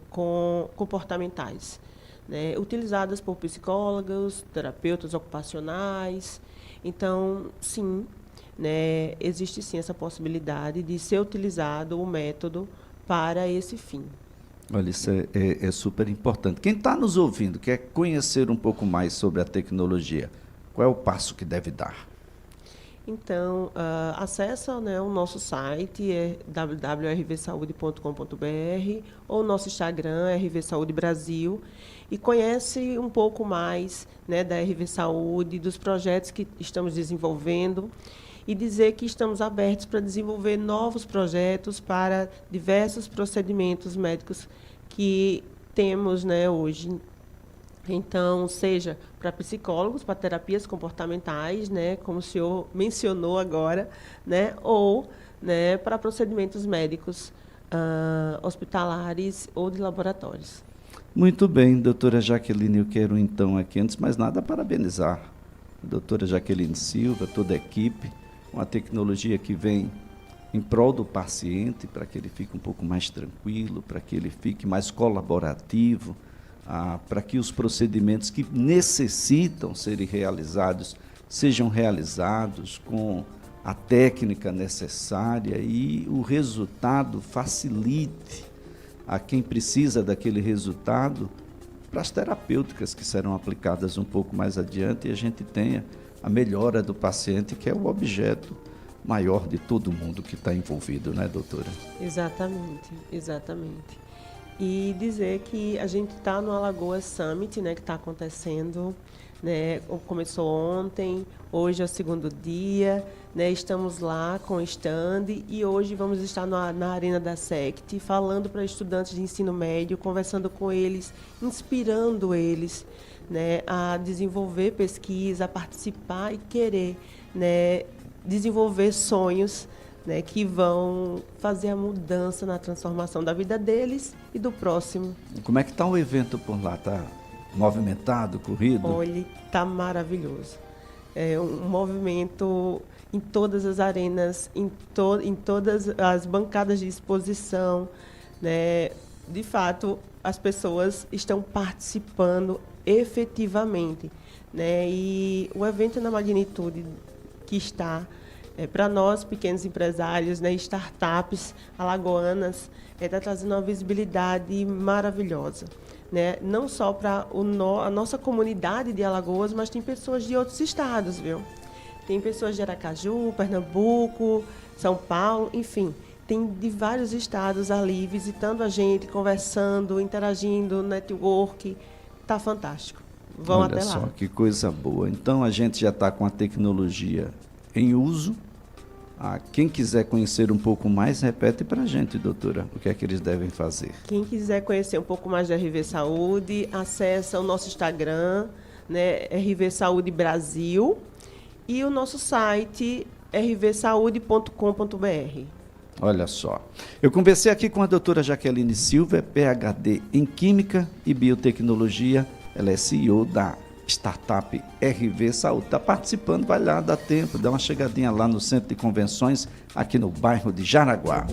comportamentais, né, utilizadas por psicólogos, terapeutas ocupacionais. Então, sim, né, existe sim essa possibilidade de ser utilizado o método para esse fim. Olha, isso é super importante. Quem está nos ouvindo, quer conhecer um pouco mais sobre a tecnologia, qual é o passo que deve dar? Então, acessa, né, o nosso site, www.rvsaude.com.br, ou o nosso Instagram, RV Saúde Brasil, e conhece um pouco mais, né, da RV Saúde, dos projetos que estamos desenvolvendo, e dizer que estamos abertos para desenvolver novos projetos para diversos procedimentos médicos que temos, né, hoje Então, seja para psicólogos, para terapias comportamentais, né, como o senhor mencionou agora, né, ou, né, para procedimentos médicos hospitalares ou de laboratórios. Muito bem, doutora Jaqueline, eu quero então aqui, antes de mais nada, parabenizar a doutora Jaqueline Silva, toda a equipe, uma tecnologia que vem em prol do paciente, para que ele fique um pouco mais tranquilo, para que ele fique mais colaborativo, para que os procedimentos que necessitam serem realizados sejam realizados com a técnica necessária e o resultado facilite a quem precisa daquele resultado para as terapêuticas que serão aplicadas um pouco mais adiante e a gente tenha a melhora do paciente, que é o objeto maior de todo mundo que está envolvido, né, doutora? Exatamente, exatamente. E dizer que a gente está no Alagoas Summit, né, que está acontecendo, né, começou ontem, hoje é o segundo dia, né, estamos lá com o stand e hoje vamos estar na Arena da SECT, falando para estudantes de ensino médio, conversando com eles, inspirando eles, né, a desenvolver pesquisa, a participar e querer, né, desenvolver sonhos, né, que vão fazer a mudança na transformação da vida deles e do próximo. Como é que está o evento por lá? Está movimentado, corrido? Olha, está maravilhoso. É um movimento em todas as arenas, em todas as bancadas de exposição, né? De fato, as pessoas estão participando efetivamente, né? E o evento na magnitude que está para nós, pequenos empresários, né, startups alagoanas, está trazendo uma visibilidade maravilhosa, né? Não só para a nossa comunidade de Alagoas, mas tem pessoas de outros estados, viu? Tem pessoas de Aracaju, Pernambuco, São Paulo, enfim, tem de vários estados ali visitando a gente, conversando, interagindo, network, está fantástico. Vão até lá. Olha só, que coisa boa. Então, a gente já está com a tecnologia em uso. Quem quiser conhecer um pouco mais, repete para a gente, doutora, o que é que eles devem fazer. Quem quiser conhecer um pouco mais da RV Saúde, acessa o nosso Instagram, né, RV Saúde Brasil, e o nosso site, rvsaude.com.br. Olha só, eu conversei aqui com a doutora Jaqueline Silva, PhD em Química e Biotecnologia, ela é CEO da startup RV Saúde. Está participando, vai lá, dá tempo, dá uma chegadinha lá no Centro de Convenções, aqui no bairro de Jaraguá.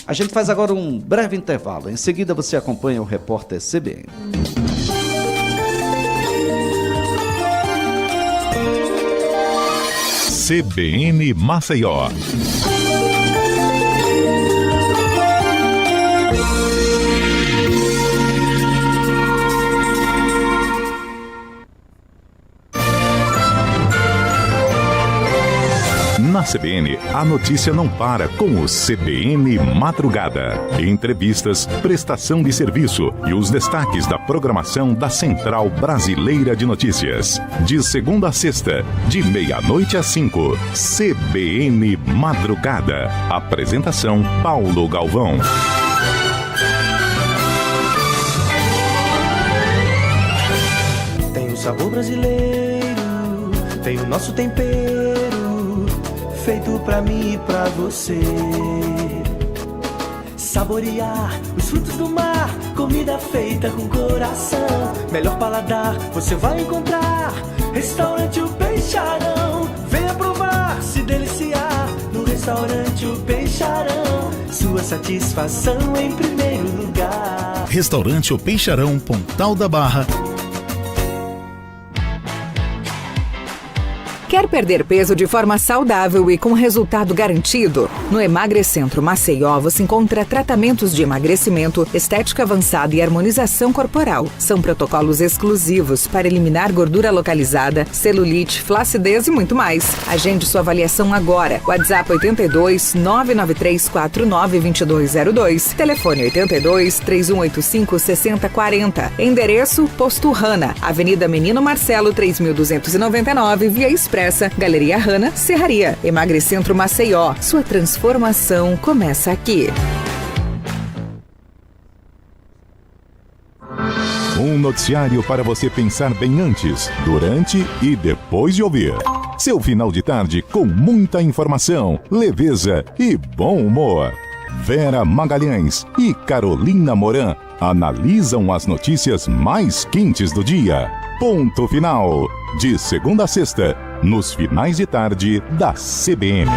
A gente faz agora um breve intervalo, em seguida você acompanha o repórter CBN. CBN Maceió. Na CBN, a notícia não para com o CBN Madrugada. Entrevistas, prestação de serviço e os destaques da programação da Central Brasileira de Notícias. De segunda a sexta, de 00:30 às 5. CBN Madrugada. Apresentação Paulo Galvão. Tem o sabor brasileiro, tem o nosso tempero, feito pra mim e pra você. Saborear os frutos do mar, comida feita com coração. Melhor paladar você vai encontrar. Restaurante O Peixarão. Venha provar, se deliciar no Restaurante O Peixarão. Sua satisfação em primeiro lugar. Restaurante O Peixarão, Pontal da Barra. Quer perder peso de forma saudável e com resultado garantido? No Emagrecentro Maceió você encontra tratamentos de emagrecimento, estética avançada e harmonização corporal. São protocolos exclusivos para eliminar gordura localizada, celulite, flacidez e muito mais. Agende sua avaliação agora. WhatsApp 82 993 49 2202. Telefone 82 3185 6040. Endereço Posto Rana, Avenida Menino Marcelo 3299, Via Expressa, Galeria Rana, Serraria. Emagrecentro Maceió. Sua transformação começa aqui. Um noticiário para você pensar bem antes, durante e depois de ouvir. Seu final de tarde com muita informação, leveza e bom humor. Vera Magalhães e Carolina Moran analisam as notícias mais quentes do dia. Ponto final. De segunda a sexta, nos finais de tarde da CBN.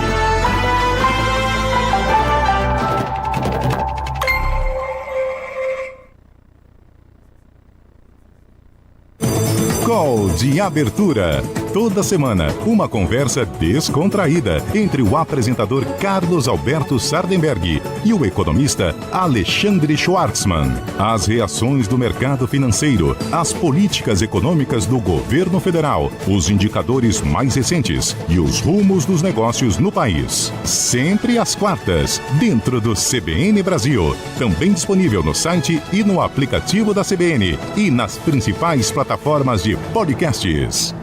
Call de abertura. Toda semana, uma conversa descontraída entre o apresentador Carlos Alberto Sardenberg e o economista Alexandre Schwartzman. As reações do mercado financeiro, as políticas econômicas do governo federal, os indicadores mais recentes e os rumos dos negócios no país. Sempre às quartas, dentro do CBN Brasil. Também disponível no site e no aplicativo da CBN e nas principais plataformas de podcasts.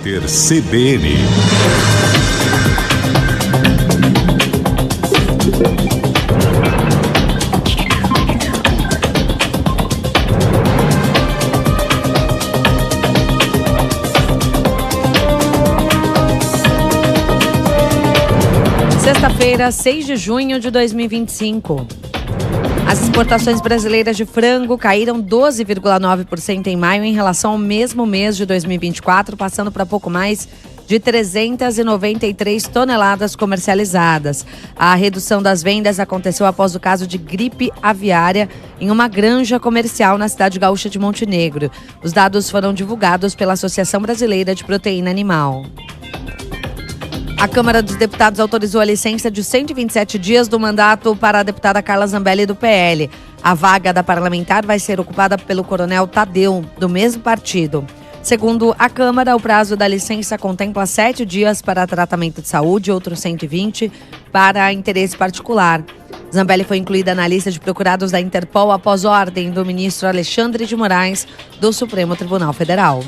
Ter CBN. Sexta-feira, 6 de junho de 2025. As exportações brasileiras de frango caíram 12,9% em maio em relação ao mesmo mês de 2024, passando para pouco mais de 393 toneladas comercializadas. A redução das vendas aconteceu após o caso de gripe aviária em uma granja comercial na cidade gaúcha de Montenegro. Os dados foram divulgados pela Associação Brasileira de Proteína Animal. A Câmara dos Deputados autorizou a licença de 127 dias do mandato para a deputada Carla Zambelli do PL. A vaga da parlamentar vai ser ocupada pelo coronel Tadeu, do mesmo partido. Segundo a Câmara, o prazo da licença contempla 7 dias para tratamento de saúde e outros 120 para interesse particular. Zambelli foi incluída na lista de procurados da Interpol após ordem do ministro Alexandre de Moraes, do Supremo Tribunal Federal.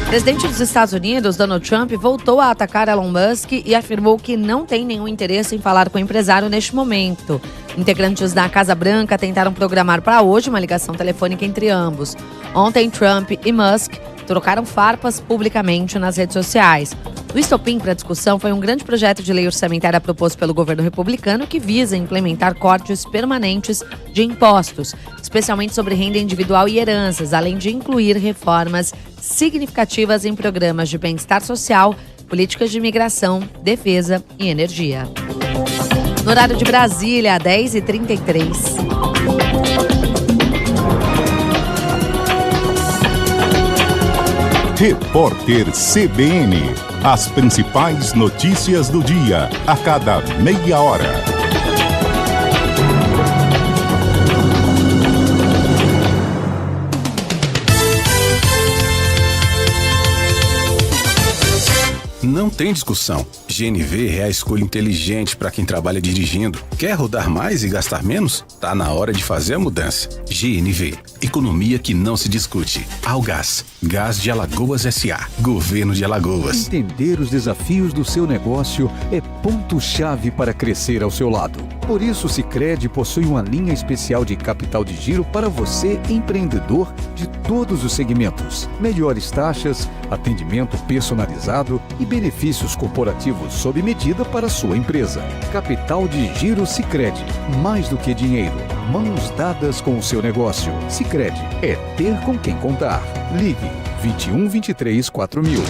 O presidente dos Estados Unidos, Donald Trump, voltou a atacar Elon Musk e afirmou que não tem nenhum interesse em falar com o empresário neste momento. Integrantes da Casa Branca tentaram programar para hoje uma ligação telefônica entre ambos. Ontem, Trump e Musk trocaram farpas publicamente nas redes sociais. O estopim para a discussão foi um grande projeto de lei orçamentária proposto pelo governo republicano que visa implementar cortes permanentes de impostos, especialmente sobre renda individual e heranças, além de incluir reformas significativas em programas de bem-estar social, políticas de imigração, defesa e energia. No horário de Brasília, 10h33. Repórter CBN. As principais notícias do dia, a cada meia hora. Não tem discussão. GNV é a escolha inteligente para quem trabalha dirigindo. Quer rodar mais e gastar menos? Tá na hora de fazer a mudança. GNV, economia que não se discute. Algás, Gás de Alagoas S.A., Governo de Alagoas. Entender os desafios do seu negócio é ponto-chave para crescer ao seu lado. Por isso, o Sicredi possui uma linha especial de capital de giro para você, empreendedor de todos os segmentos. Melhores taxas, atendimento personalizado e benefícios corporativos sob medida para a sua empresa. Capital de Giro Sicredi. Mais do que dinheiro. Mãos dadas com o seu negócio. Sicredi é ter com quem contar. Ligue 21 23 4000.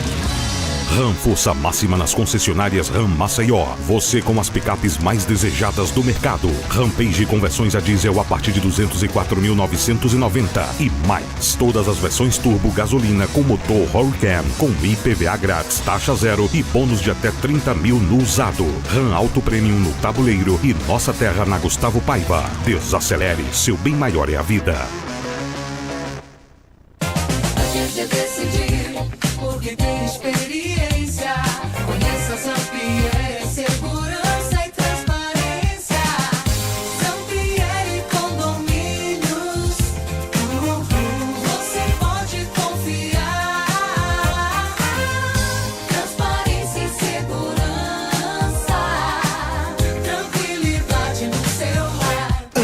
RAM Força Máxima nas concessionárias RAM Maceió. Você com as picapes mais desejadas do mercado. Rampage conversões a diesel a partir de 204.990 e mais. Todas as versões turbo gasolina com motor Hurricane, com IPVA grátis, taxa zero e bônus de até 30 mil no usado. RAM Auto Premium no tabuleiro e Nossa Terra na Gustavo Paiva. Desacelere, seu bem maior é a vida.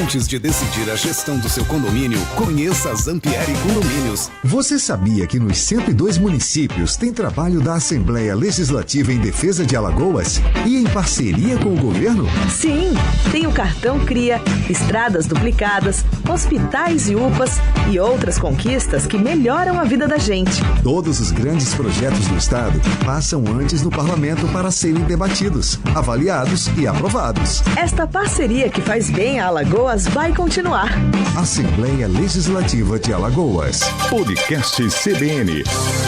Antes de decidir a gestão do seu condomínio, conheça a Zampieri Condomínios. Você sabia que nos 102 municípios tem trabalho da Assembleia Legislativa em Defesa de Alagoas e em parceria com o governo? Sim, tem o Cartão Cria, estradas duplicadas, hospitais e UPAs e outras conquistas que melhoram a vida da gente. Todos os grandes projetos do Estado passam antes no Parlamento para serem debatidos, avaliados e aprovados. Esta parceria que faz bem a Alagoas vai continuar. Assembleia Legislativa de Alagoas. Podcast CBN.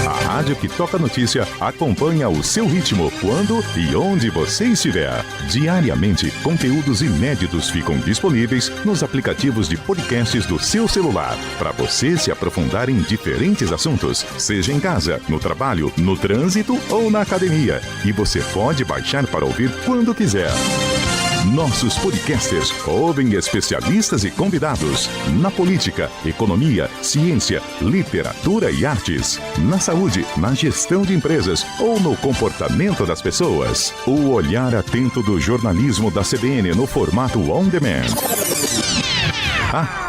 A rádio que toca notícia acompanha o seu ritmo, quando e onde você estiver. Diariamente, conteúdos inéditos ficam disponíveis nos aplicativos de podcasts do seu celular, para você se aprofundar em diferentes assuntos, seja em casa, no trabalho, no trânsito ou na academia. E você pode baixar para ouvir quando quiser. Nossos podcasters ouvem especialistas e convidados na política, economia, ciência, literatura e artes, na saúde, na gestão de empresas ou no comportamento das pessoas. O olhar atento do jornalismo da CBN no formato on demand.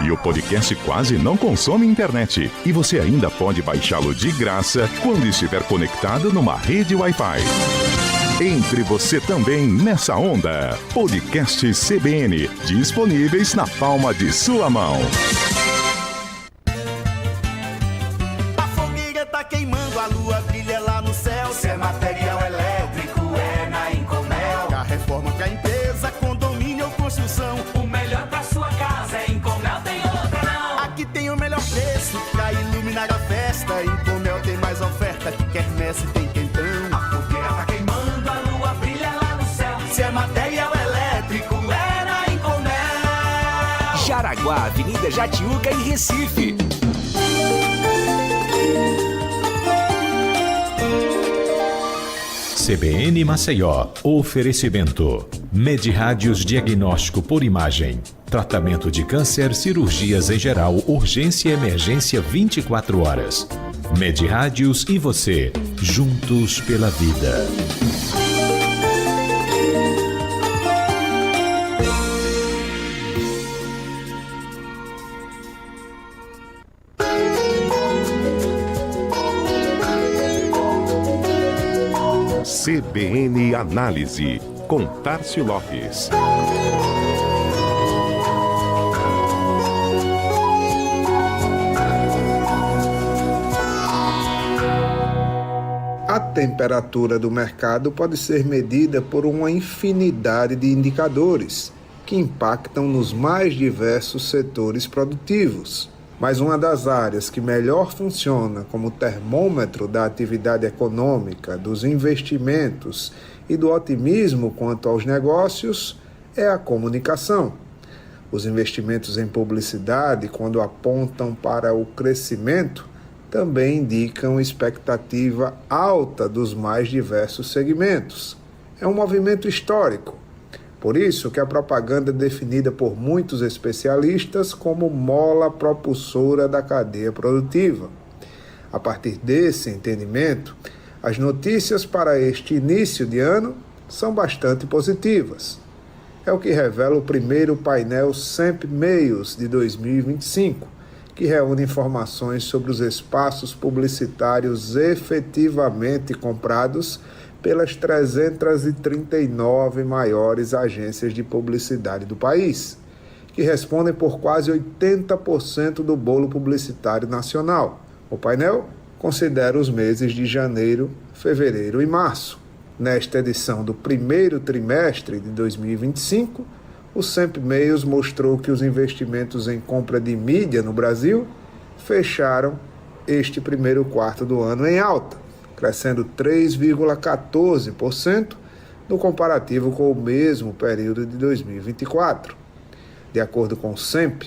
E o podcast quase não consome internet. E você ainda pode baixá-lo de graça quando estiver conectado numa rede Wi-Fi. Entre você também nessa onda. Podcast CBN, disponíveis na palma de sua mão. A fogueira tá queimando, a lua brilha lá no céu. Se é material elétrico, é na Inconel. A reforma que a empresa, condomínio ou construção. O melhor pra sua casa é Inconel, tem outra não. Aqui tem o melhor preço pra iluminar a festa. Inconel tem mais oferta que quermesse tem quentão. A fogueira tá queimando. Se é material elétrico, é na Inconel. Jaraguá, Avenida Jatiuca e Recife. CBN Maceió. Oferecimento. Medirádios Diagnóstico por Imagem. Tratamento de câncer, cirurgias em geral, urgência e emergência 24 horas. Medirádios e você, juntos pela vida. CBN Análise, com Tárcio Lopes. A temperatura do mercado pode ser medida por uma infinidade de indicadores que impactam nos mais diversos setores produtivos. Mas uma das áreas que melhor funciona como termômetro da atividade econômica, dos investimentos e do otimismo quanto aos negócios é a comunicação. Os investimentos em publicidade, quando apontam para o crescimento, também indicam expectativa alta dos mais diversos segmentos. É um movimento histórico. Por isso que a propaganda é definida por muitos especialistas como mola propulsora da cadeia produtiva. A partir desse entendimento, as notícias para este início de ano são bastante positivas. É o que revela o primeiro painel SEMP Meios de 2025, que reúne informações sobre os espaços publicitários efetivamente comprados pelas 339 maiores agências de publicidade do país, que respondem por quase 80% do bolo publicitário nacional. O painel considera os meses de janeiro, fevereiro e março. Nesta edição do primeiro trimestre de 2025, o SEMP Meios mostrou que os investimentos em compra de mídia no Brasil fecharam este primeiro quarto do ano em alta, crescendo 3,14% no comparativo com o mesmo período de 2024. De acordo com o SEMP,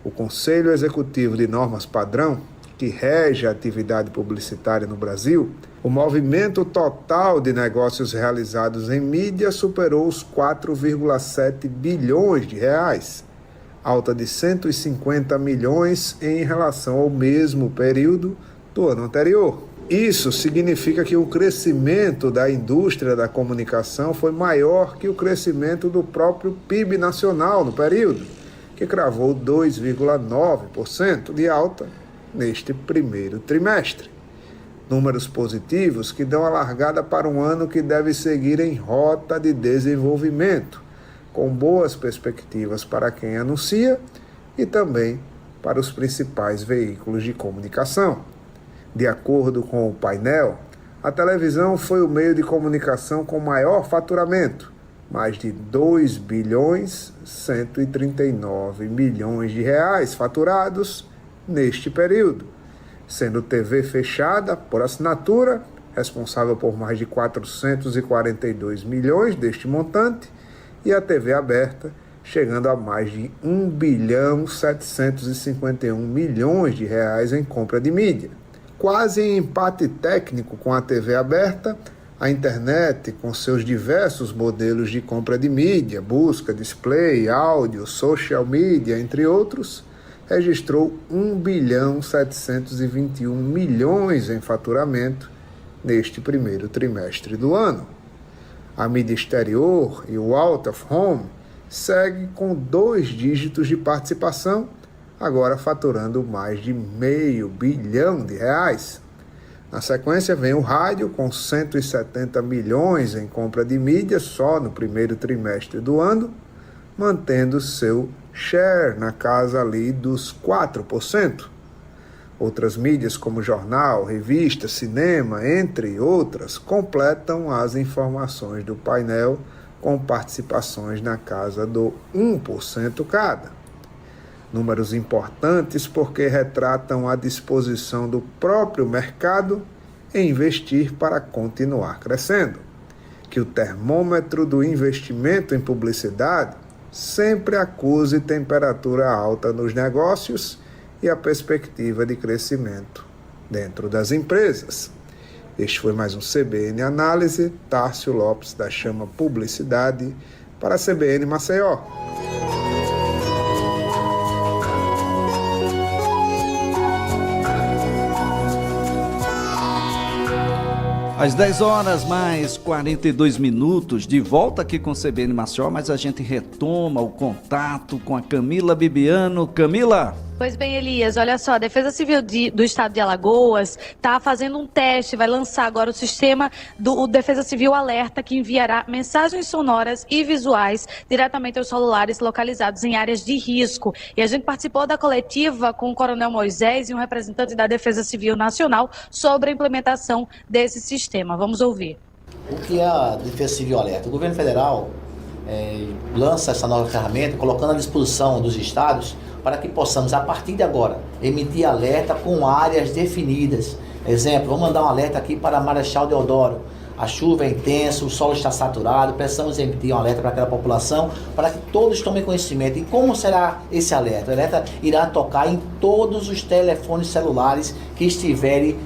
o Conselho Executivo de Normas Padrão, que rege a atividade publicitária no Brasil, o movimento total de negócios realizados em mídia superou os 4,7 bilhões de reais, alta de 150 milhões em relação ao mesmo período do ano anterior. Isso significa que o crescimento da indústria da comunicação foi maior que o crescimento do próprio PIB nacional no período, que cravou 2,9% de alta neste primeiro trimestre. Números positivos que dão a largada para um ano que deve seguir em rota de desenvolvimento, com boas perspectivas para quem anuncia e também para os principais veículos de comunicação. De acordo com o painel, a televisão foi o meio de comunicação com maior faturamento, mais de 2 bilhões 139 milhões de reais faturados neste período, sendo TV fechada por assinatura, responsável por mais de 442 milhões deste montante, e a TV aberta, chegando a mais de 1 bilhão 751 milhões de reais em compra de mídia. Quase em empate técnico com a TV aberta, a internet, com seus diversos modelos de compra de mídia, busca, display, áudio, social media, entre outros, registrou 1 bilhão 721 milhões em faturamento neste primeiro trimestre do ano. A mídia exterior e o out of home segue com 2 dígitos de participação, agora faturando mais de R$500 bilhão. Na sequência vem o rádio, com 170 milhões em compra de mídia só no primeiro trimestre do ano, mantendo seu share na casa ali dos 4%. Outras mídias como jornal, revista, cinema, entre outras, completam as informações do painel com participações na casa do 1% cada. Números importantes porque retratam a disposição do próprio mercado em investir para continuar crescendo. Que o termômetro do investimento em publicidade sempre acuse temperatura alta nos negócios e a perspectiva de crescimento dentro das empresas. Este foi mais um CBN Análise. Tárcio Lopes da Chama Publicidade para a CBN Maceió. Às 10 horas mais 42 minutos, de volta aqui com o CBN Maceió, mas a gente retoma o contato com a Camila Bibiano. Camila! Pois bem, Elias, olha só, a Defesa Civil do Estado de Alagoas está fazendo um teste, vai lançar agora o sistema do Defesa Civil Alerta, que enviará mensagens sonoras e visuais diretamente aos celulares localizados em áreas de risco. E a gente participou da coletiva com o Coronel Moisés e um representante da Defesa Civil Nacional sobre a implementação desse sistema. Vamos ouvir. O que é a Defesa Civil Alerta? O governo federal lança essa nova ferramenta, colocando à disposição dos estados para que possamos, a partir de agora, emitir alerta com áreas definidas. Exemplo, vamos mandar um alerta aqui para Marechal Deodoro. A chuva é intensa, o solo está saturado, precisamos emitir um alerta para aquela população, para que todos tomem conhecimento. E como será esse alerta? O alerta irá tocar em todos os telefones celulares que estiverem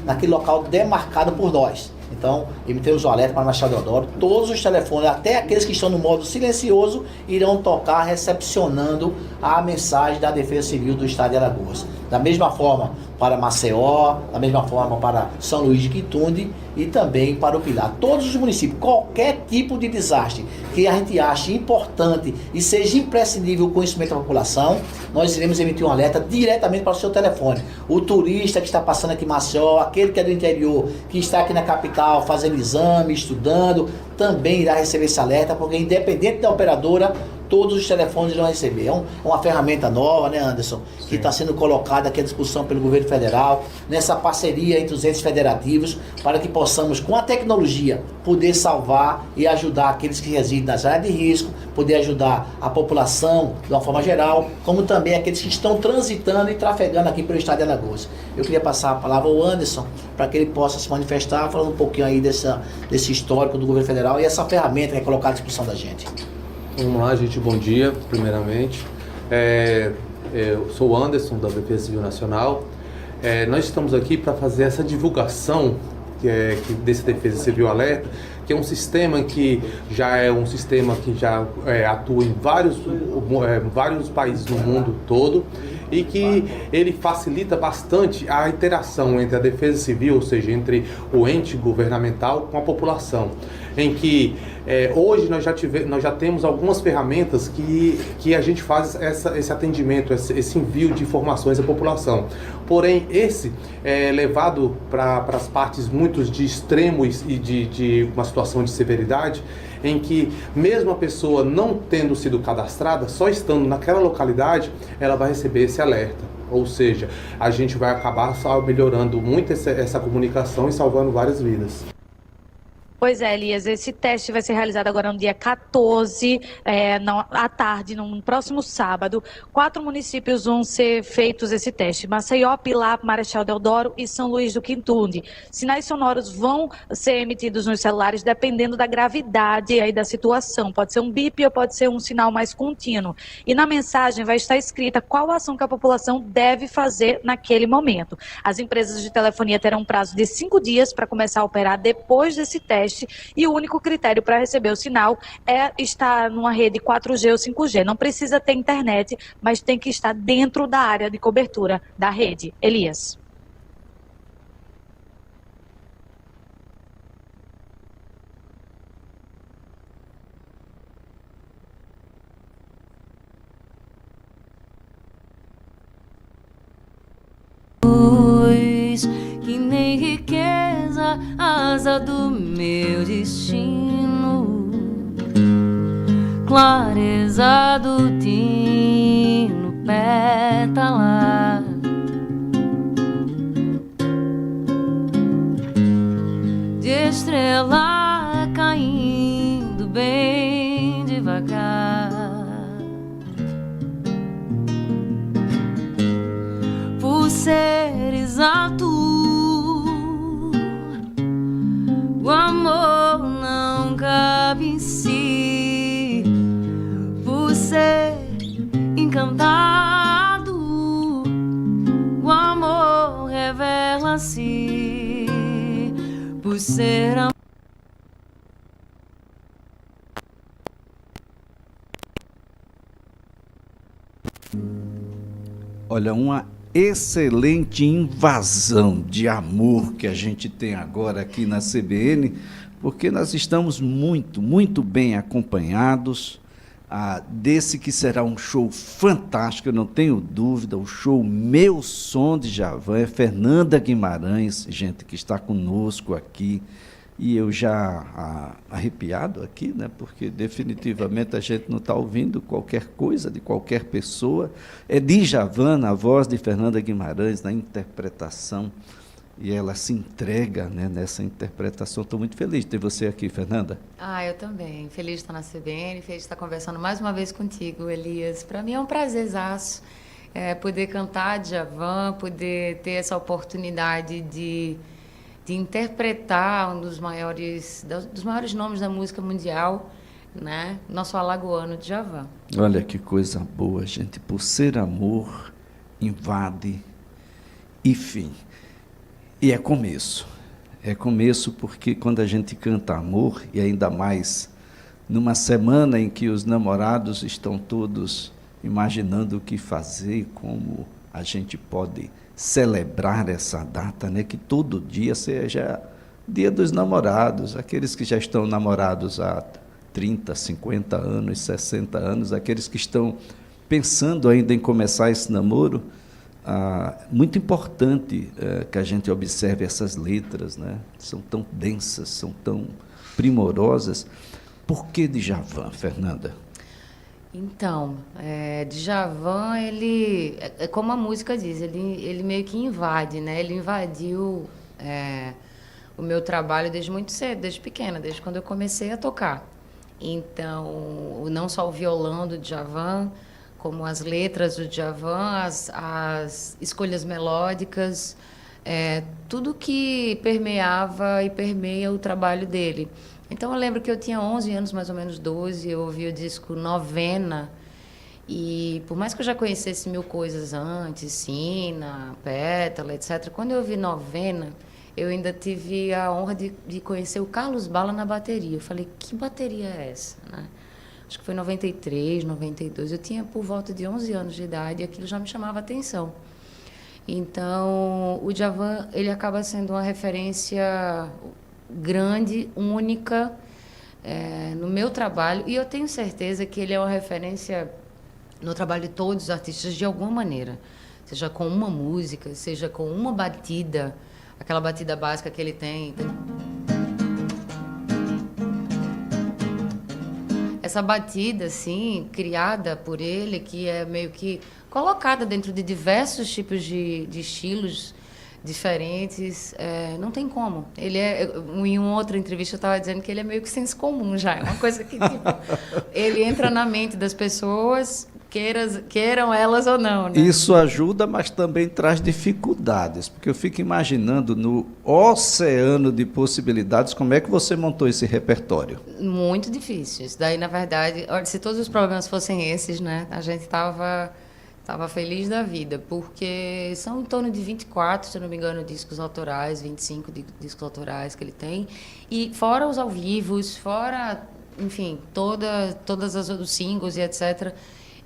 naquele local demarcado por nós. Então, emitiremos o alerta para Marechal Deodoro. Todos os telefones, até aqueles que estão no modo silencioso, irão tocar recepcionando a mensagem da Defesa Civil do Estado de Alagoas. Da mesma forma para Maceió, da mesma forma para São Luís de Quitunde e também para o Pilar. Todos os municípios, qualquer tipo de desastre que a gente ache importante e seja imprescindível o conhecimento da população, nós iremos emitir um alerta diretamente para o seu telefone. O turista que está passando aqui em Maceió, aquele que é do interior, que está aqui na capital fazendo exame, estudando, também irá receber esse alerta, porque independente da operadora, todos os telefones irão receber. É uma ferramenta nova, né, Anderson? Que está sendo colocada aqui à disposição pelo governo federal, nessa parceria entre os entes federativos, para que possamos, com a tecnologia, poder salvar e ajudar aqueles que residem nas áreas de risco, poder ajudar a população de uma forma geral, como também aqueles que estão transitando e trafegando aqui pelo estado de Alagoas. Eu queria passar a palavra ao Anderson, para que ele possa se manifestar, falando um pouquinho aí desse histórico do governo federal e essa ferramenta que é colocada à disposição da gente. Vamos lá, gente, bom dia, primeiramente. Eu sou o Anderson, da Defesa Civil Nacional. Nós estamos aqui para fazer essa divulgação desse Defesa Civil Alerta, que é um sistema que já atua em vários países no mundo todo e que ele facilita bastante a interação entre a Defesa Civil, ou seja, entre o ente governamental com a população, em que hoje nós já temos algumas ferramentas que a gente faz esse atendimento, esse envio de informações à população. Porém, esse é levado para as partes muito de extremos e de uma situação de severidade, em que mesmo a pessoa não tendo sido cadastrada, só estando naquela localidade, ela vai receber esse alerta. Ou seja, a gente vai acabar melhorando muito essa comunicação e salvando várias vidas. Pois é, Elias, esse teste vai ser realizado agora no dia 14, à tarde, no próximo sábado. 4 municípios vão ser feitos esse teste: Maceió, Pilar, Marechal Deodoro e São Luís do Quintundi. Sinais sonoros vão ser emitidos nos celulares dependendo da gravidade aí da situação. Pode ser um bip ou pode ser um sinal mais contínuo. E na mensagem vai estar escrita qual a ação que a população deve fazer naquele momento. As empresas de telefonia terão um prazo de 5 dias para começar a operar depois desse teste. E o único critério para receber o sinal é estar numa rede 4G ou 5G. Não precisa ter internet, mas tem que estar dentro da área de cobertura da rede. Elias. Que nem riqueza, asa do meu destino, clareza do tino, pétala, de estrela caindo bem devagar, por ser exato. O amor não cabe em si, por ser encantado. O amor revela-se, por ser amor. Olha, uma excelente invasão de amor que a gente tem agora aqui na CBN, porque nós estamos muito bem acompanhados desse que será um show fantástico, eu não tenho dúvida. O show Meu Som de Djavan, é Fernanda Guimarães, gente, que está conosco aqui. E eu já arrepiado aqui, né? Porque definitivamente a gente não está ouvindo qualquer coisa de qualquer pessoa. É Djavan, a voz de Fernanda Guimarães, na interpretação, e ela se entrega, né, nessa interpretação. Estou muito feliz de ter você aqui, Fernanda. Eu também. Feliz de estar na CBN, feliz de estar conversando mais uma vez contigo, Elias. Para mim é um prazerzaço poder cantar Djavan, poder ter essa oportunidade de interpretar um dos maiores nomes da música mundial, né? Nosso alagoano Djavan. Olha que coisa boa, gente. Por ser amor, invade, enfim. E é começo. É começo porque quando a gente canta amor, e ainda mais numa semana em que os namorados estão todos imaginando o que fazer, como a gente pode celebrar essa data, né? Que todo dia seja Dia dos Namorados, aqueles que já estão namorados há 30, 50 anos, 60 anos, aqueles que estão pensando ainda em começar esse namoro. Muito importante que a gente observe essas letras, né? São tão densas, são tão primorosas. Por que Djavan, Fernanda? Então, Djavan, ele, como a música diz, ele meio que invade, né? Ele invadiu o meu trabalho desde muito cedo, desde pequena, desde quando eu comecei a tocar. Então, não só o violão do Djavan, como as letras do Djavan, as escolhas melódicas, tudo que permeava e permeia o trabalho dele. Então, eu lembro que eu tinha 11 anos, mais ou menos 12, eu ouvi o disco Novena, e por mais que eu já conhecesse mil coisas antes, Sina, Pétala, etc., quando eu ouvi Novena, eu ainda tive a honra de conhecer o Carlos Bala na bateria. Eu falei, que bateria é essa, né? acho que foi 93, 92. Eu tinha por volta de 11 anos de idade e aquilo já me chamava a atenção. Então, o Djavan, ele acaba sendo uma referência grande, única, no meu trabalho, e eu tenho certeza que ele é uma referência no trabalho de todos os artistas de alguma maneira, seja com uma música, seja com uma batida, aquela batida básica que ele tem. Essa batida, assim, criada por ele, que é meio que colocada dentro de diversos tipos de estilos diferentes, não tem como. Ele em uma outra entrevista eu estava dizendo que ele é meio que senso comum já, é uma coisa que tipo, ele entra na mente das pessoas, queiram elas ou não, né? Isso ajuda, mas também traz dificuldades, porque eu fico imaginando no oceano de possibilidades, como é que você montou esse repertório? Muito difícil. Isso daí, na verdade, olha, se todos os problemas fossem esses, né, a gente estava feliz da vida, porque são em torno de 24, se eu não me engano, discos autorais, 25 discos autorais que ele tem, e fora os ao vivos, fora, enfim, todas os singles e etc.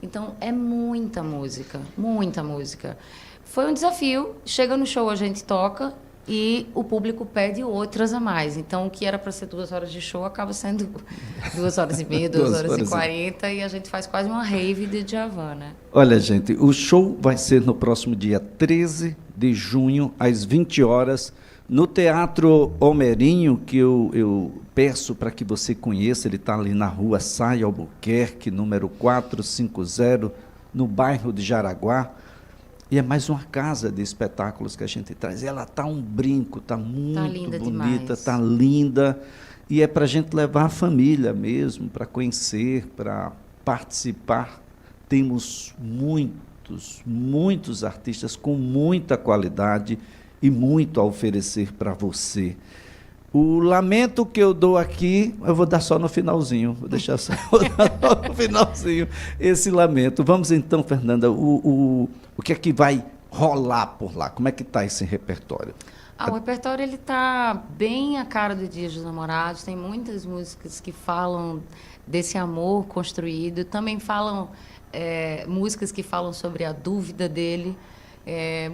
Então, é muita música, muita música. Foi um desafio, chega no show, a gente toca e o público pede outras a mais. Então, o que era para ser 2 horas de show acaba sendo 2 horas e meia, 2 horas e 40, e a gente faz quase uma rave de Djavan, né? Olha, gente, o show vai ser no próximo dia 13 de junho, às 20 horas, no Teatro Homerinho, que eu peço para que você conheça. Ele está ali na rua Saia Albuquerque, número 450, no bairro de Jaraguá. E é mais uma casa de espetáculos que a gente traz. Ela está um brinco, está muito bonita, está linda. E é para a gente levar a família mesmo, para conhecer, para participar. Temos muitos artistas com muita qualidade e muito a oferecer para você. O lamento que eu dou aqui, eu vou dar só no finalzinho, vou deixar só no finalzinho esse lamento. Vamos então, Fernanda, o que é que vai rolar por lá? Como é que está esse repertório? O repertório está bem a cara do Dia dos Namorados, tem muitas músicas que falam desse amor construído, também falam músicas que falam sobre a dúvida dele,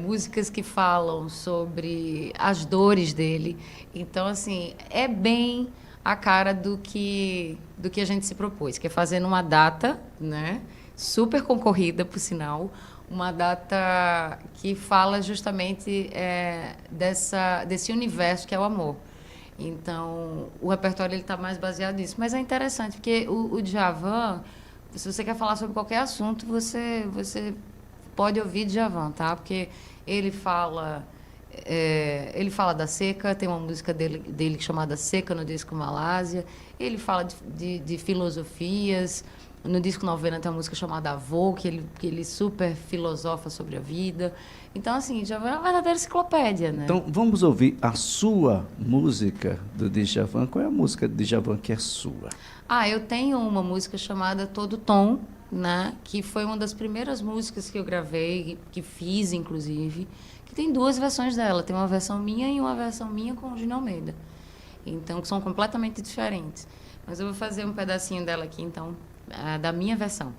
músicas que falam sobre as dores dele. Então, assim, é bem a cara do que a gente se propôs, que é fazer numa data, né, super concorrida, por sinal, uma data que fala justamente desse universo que é o amor. Então, o repertório está mais baseado nisso. Mas é interessante, porque o Djavan, se você quer falar sobre qualquer assunto, você pode ouvir Djavan, tá? Porque ele fala da seca, tem uma música dele chamada Seca no disco Malásia. Ele fala de filosofias. No disco Novena tem uma música chamada Avô, que ele super filosofa sobre a vida. Então, assim, Djavan é uma verdadeira enciclopédia, né? Então, vamos ouvir a sua música do Djavan. Qual é a música do Djavan que é sua? Eu tenho uma música chamada Todo Tom, né, que foi uma das primeiras músicas que eu gravei, que fiz, inclusive, que tem 2 versões dela. Tem uma versão minha e uma versão minha com o Júnior Almeida. Então, que são completamente diferentes. Mas eu vou fazer um pedacinho dela aqui, então, da minha versão.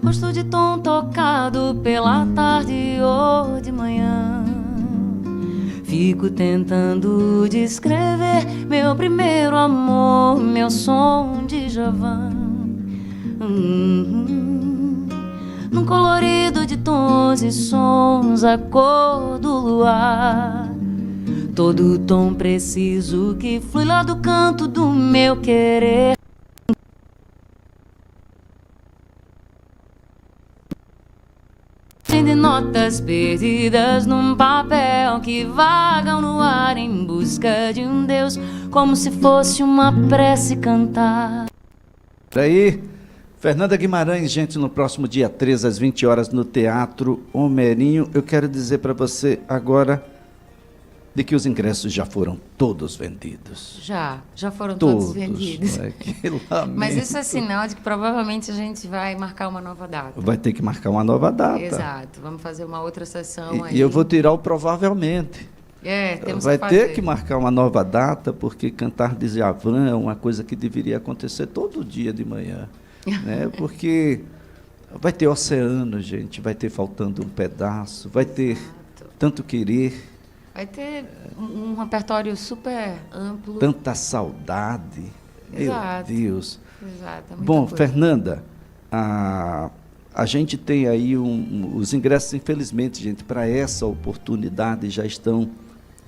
Rosto de tom tocado pela tarde ou de manhã, fico tentando descrever meu primeiro amor, meu som de Djavan. Num colorido de tons e sons, a cor do luar, todo tom preciso que flui lá do canto do meu querer. De notas perdidas num papel que vagam no ar em busca de um Deus, como se fosse uma prece cantar. Daí, Fernanda Guimarães, gente, no próximo dia 13, às 20 horas, no Teatro Homerinho. Eu quero dizer para você agora de que os ingressos já foram todos vendidos. Já foram todos vendidos. Mas isso é sinal de que provavelmente a gente vai marcar uma nova data. Vai ter que marcar uma nova data. Exato, vamos fazer uma outra sessão aí. E eu vou tirar o provavelmente. Temos vai que fazer. ter que marcar uma nova data, porque cantar de Djavan é uma coisa que deveria acontecer todo dia de manhã. Né? Porque vai ter oceano, gente, vai ter faltando um pedaço, vai ter tanto querer. Vai ter um repertório super amplo. Tanta saudade. Exato. Meu Deus. Exato, é muita Bom, coisa. Fernanda, a gente tem aí os ingressos, infelizmente, gente, para essa oportunidade já estão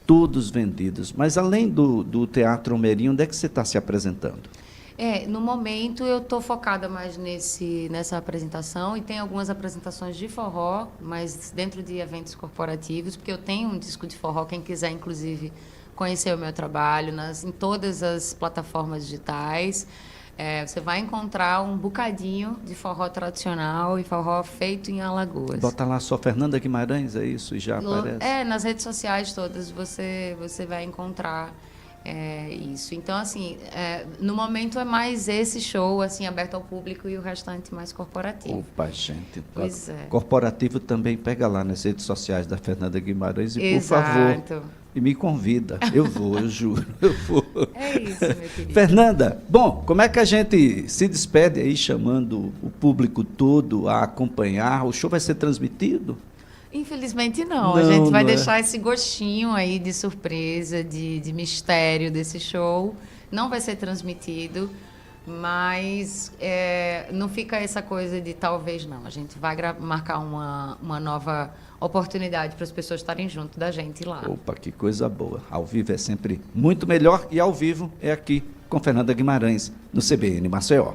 todos vendidos. Mas além do Teatro Almerinho, onde é que você está se apresentando? No momento eu estou focada mais nessa apresentação e tem algumas apresentações de forró, mas dentro de eventos corporativos, porque eu tenho um disco de forró, quem quiser, inclusive, conhecer o meu trabalho em todas as plataformas digitais. Você vai encontrar um bocadinho de forró tradicional e forró feito em Alagoas. Bota lá só Fernanda Guimarães, é isso? E já aparece? Nas redes sociais todas você vai encontrar isso. Então, assim, no momento é mais esse show, assim, aberto ao público e o restante mais corporativo. Opa, gente. Pois é. Corporativo também pega lá nas redes sociais da Fernanda Guimarães e, Exato. por favor, e me convida. Eu vou, eu juro, eu vou. É isso, meu querido. Fernanda, bom, como é que a gente se despede aí, chamando o público todo a acompanhar? O show vai ser transmitido? Infelizmente não. A gente vai deixar esse gostinho aí de surpresa, de mistério desse show. Não vai ser transmitido, mas não fica essa coisa de talvez não. A gente vai marcar uma nova oportunidade para as pessoas estarem junto da gente lá. Opa, que coisa boa. Ao vivo é sempre muito melhor e ao vivo é aqui com Fernanda Guimarães, no CBN Maceió.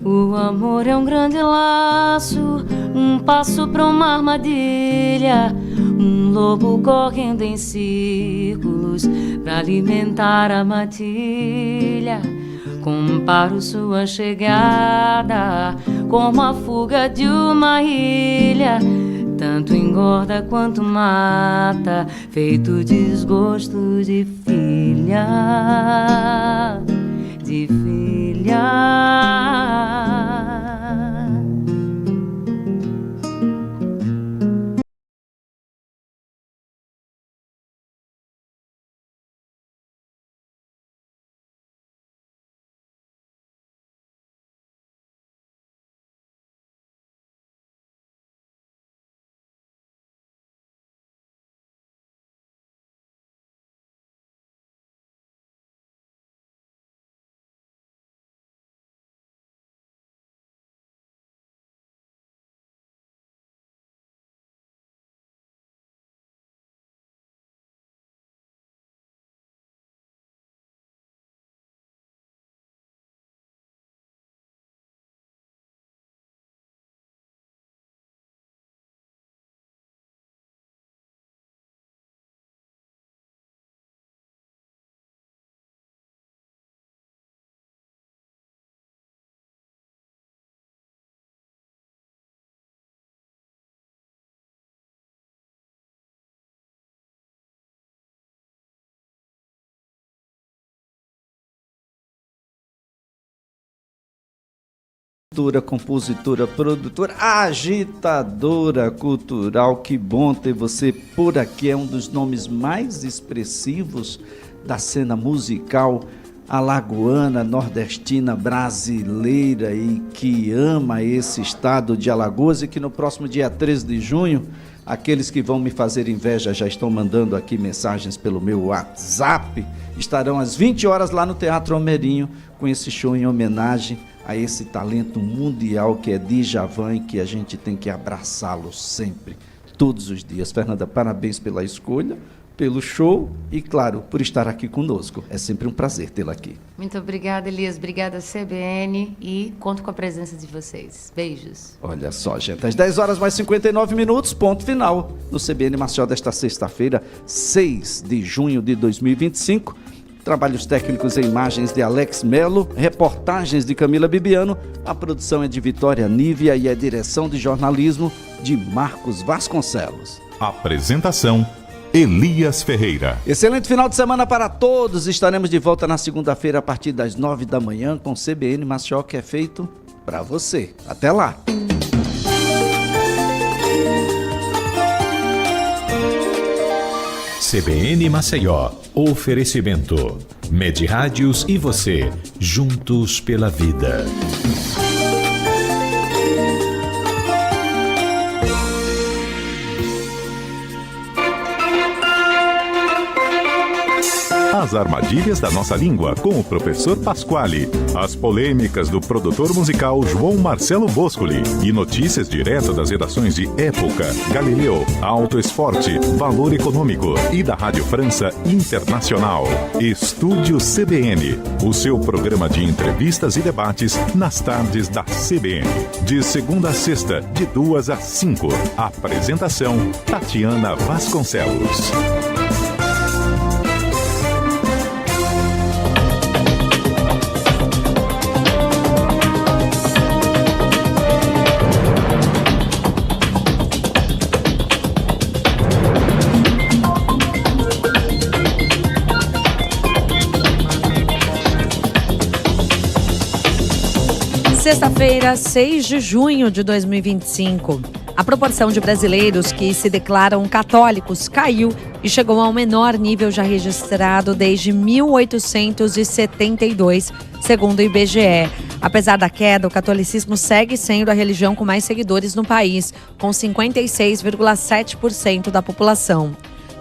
O amor é um grande laço, um passo para uma armadilha, um lobo correndo em círculos para alimentar a matilha. Comparo sua chegada como a fuga de uma ilha, tanto engorda quanto mata, feito desgosto de filha, de filha. Compositora, produtora, agitadora cultural, que bom ter você por aqui, é um dos nomes mais expressivos da cena musical alagoana, nordestina, brasileira e que ama esse estado de Alagoas e que no próximo dia 13 de junho, aqueles que vão me fazer inveja já estão mandando aqui mensagens pelo meu WhatsApp, estarão às 20 horas lá no Teatro Almerinho com esse show em homenagem a esse talento mundial que é Djavan e que a gente tem que abraçá-lo sempre, todos os dias. Fernanda, parabéns pela escolha, pelo show e, claro, por estar aqui conosco. É sempre um prazer tê-la aqui. Muito obrigada, Elias. Obrigada, CBN. E conto com a presença de vocês. Beijos. Olha só, gente. Às 10 horas mais 59 minutos, ponto final. No CBN Maceió desta sexta-feira, 6 de junho de 2025. Trabalhos técnicos e imagens de Alex Melo, reportagens de Camila Bibiano, a produção é de Vitória Nívia e a direção de jornalismo de Marcos Vasconcelos. Apresentação: Elias Ferreira. Excelente final de semana para todos. Estaremos de volta na segunda-feira a partir das 9 da manhã com CBN Maceió, que é feito para você. Até lá! CBN Maceió. Oferecimento. Medirádios e você, juntos pela vida. As armadilhas da nossa língua, com o professor Pasquale. As polêmicas do produtor musical João Marcelo Boscoli. E notícias direto das redações de Época, Galileu, Auto Esporte, Valor Econômico e da Rádio França Internacional. Estúdio CBN, o seu programa de entrevistas e debates nas tardes da CBN. De segunda a sexta, de 2 às 5. Apresentação, Tatiana Vasconcelos. Sexta-feira, 6 de junho de 2025. A proporção de brasileiros que se declaram católicos caiu e chegou ao menor nível já registrado desde 1872, segundo o IBGE. Apesar da queda, o catolicismo segue sendo a religião com mais seguidores no país, com 56,7% da população.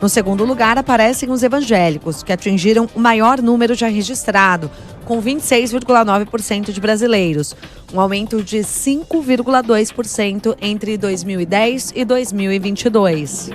No segundo lugar, aparecem os evangélicos, que atingiram o maior número já registrado, com 26,9% de brasileiros, um aumento de 5,2% entre 2010 e 2022.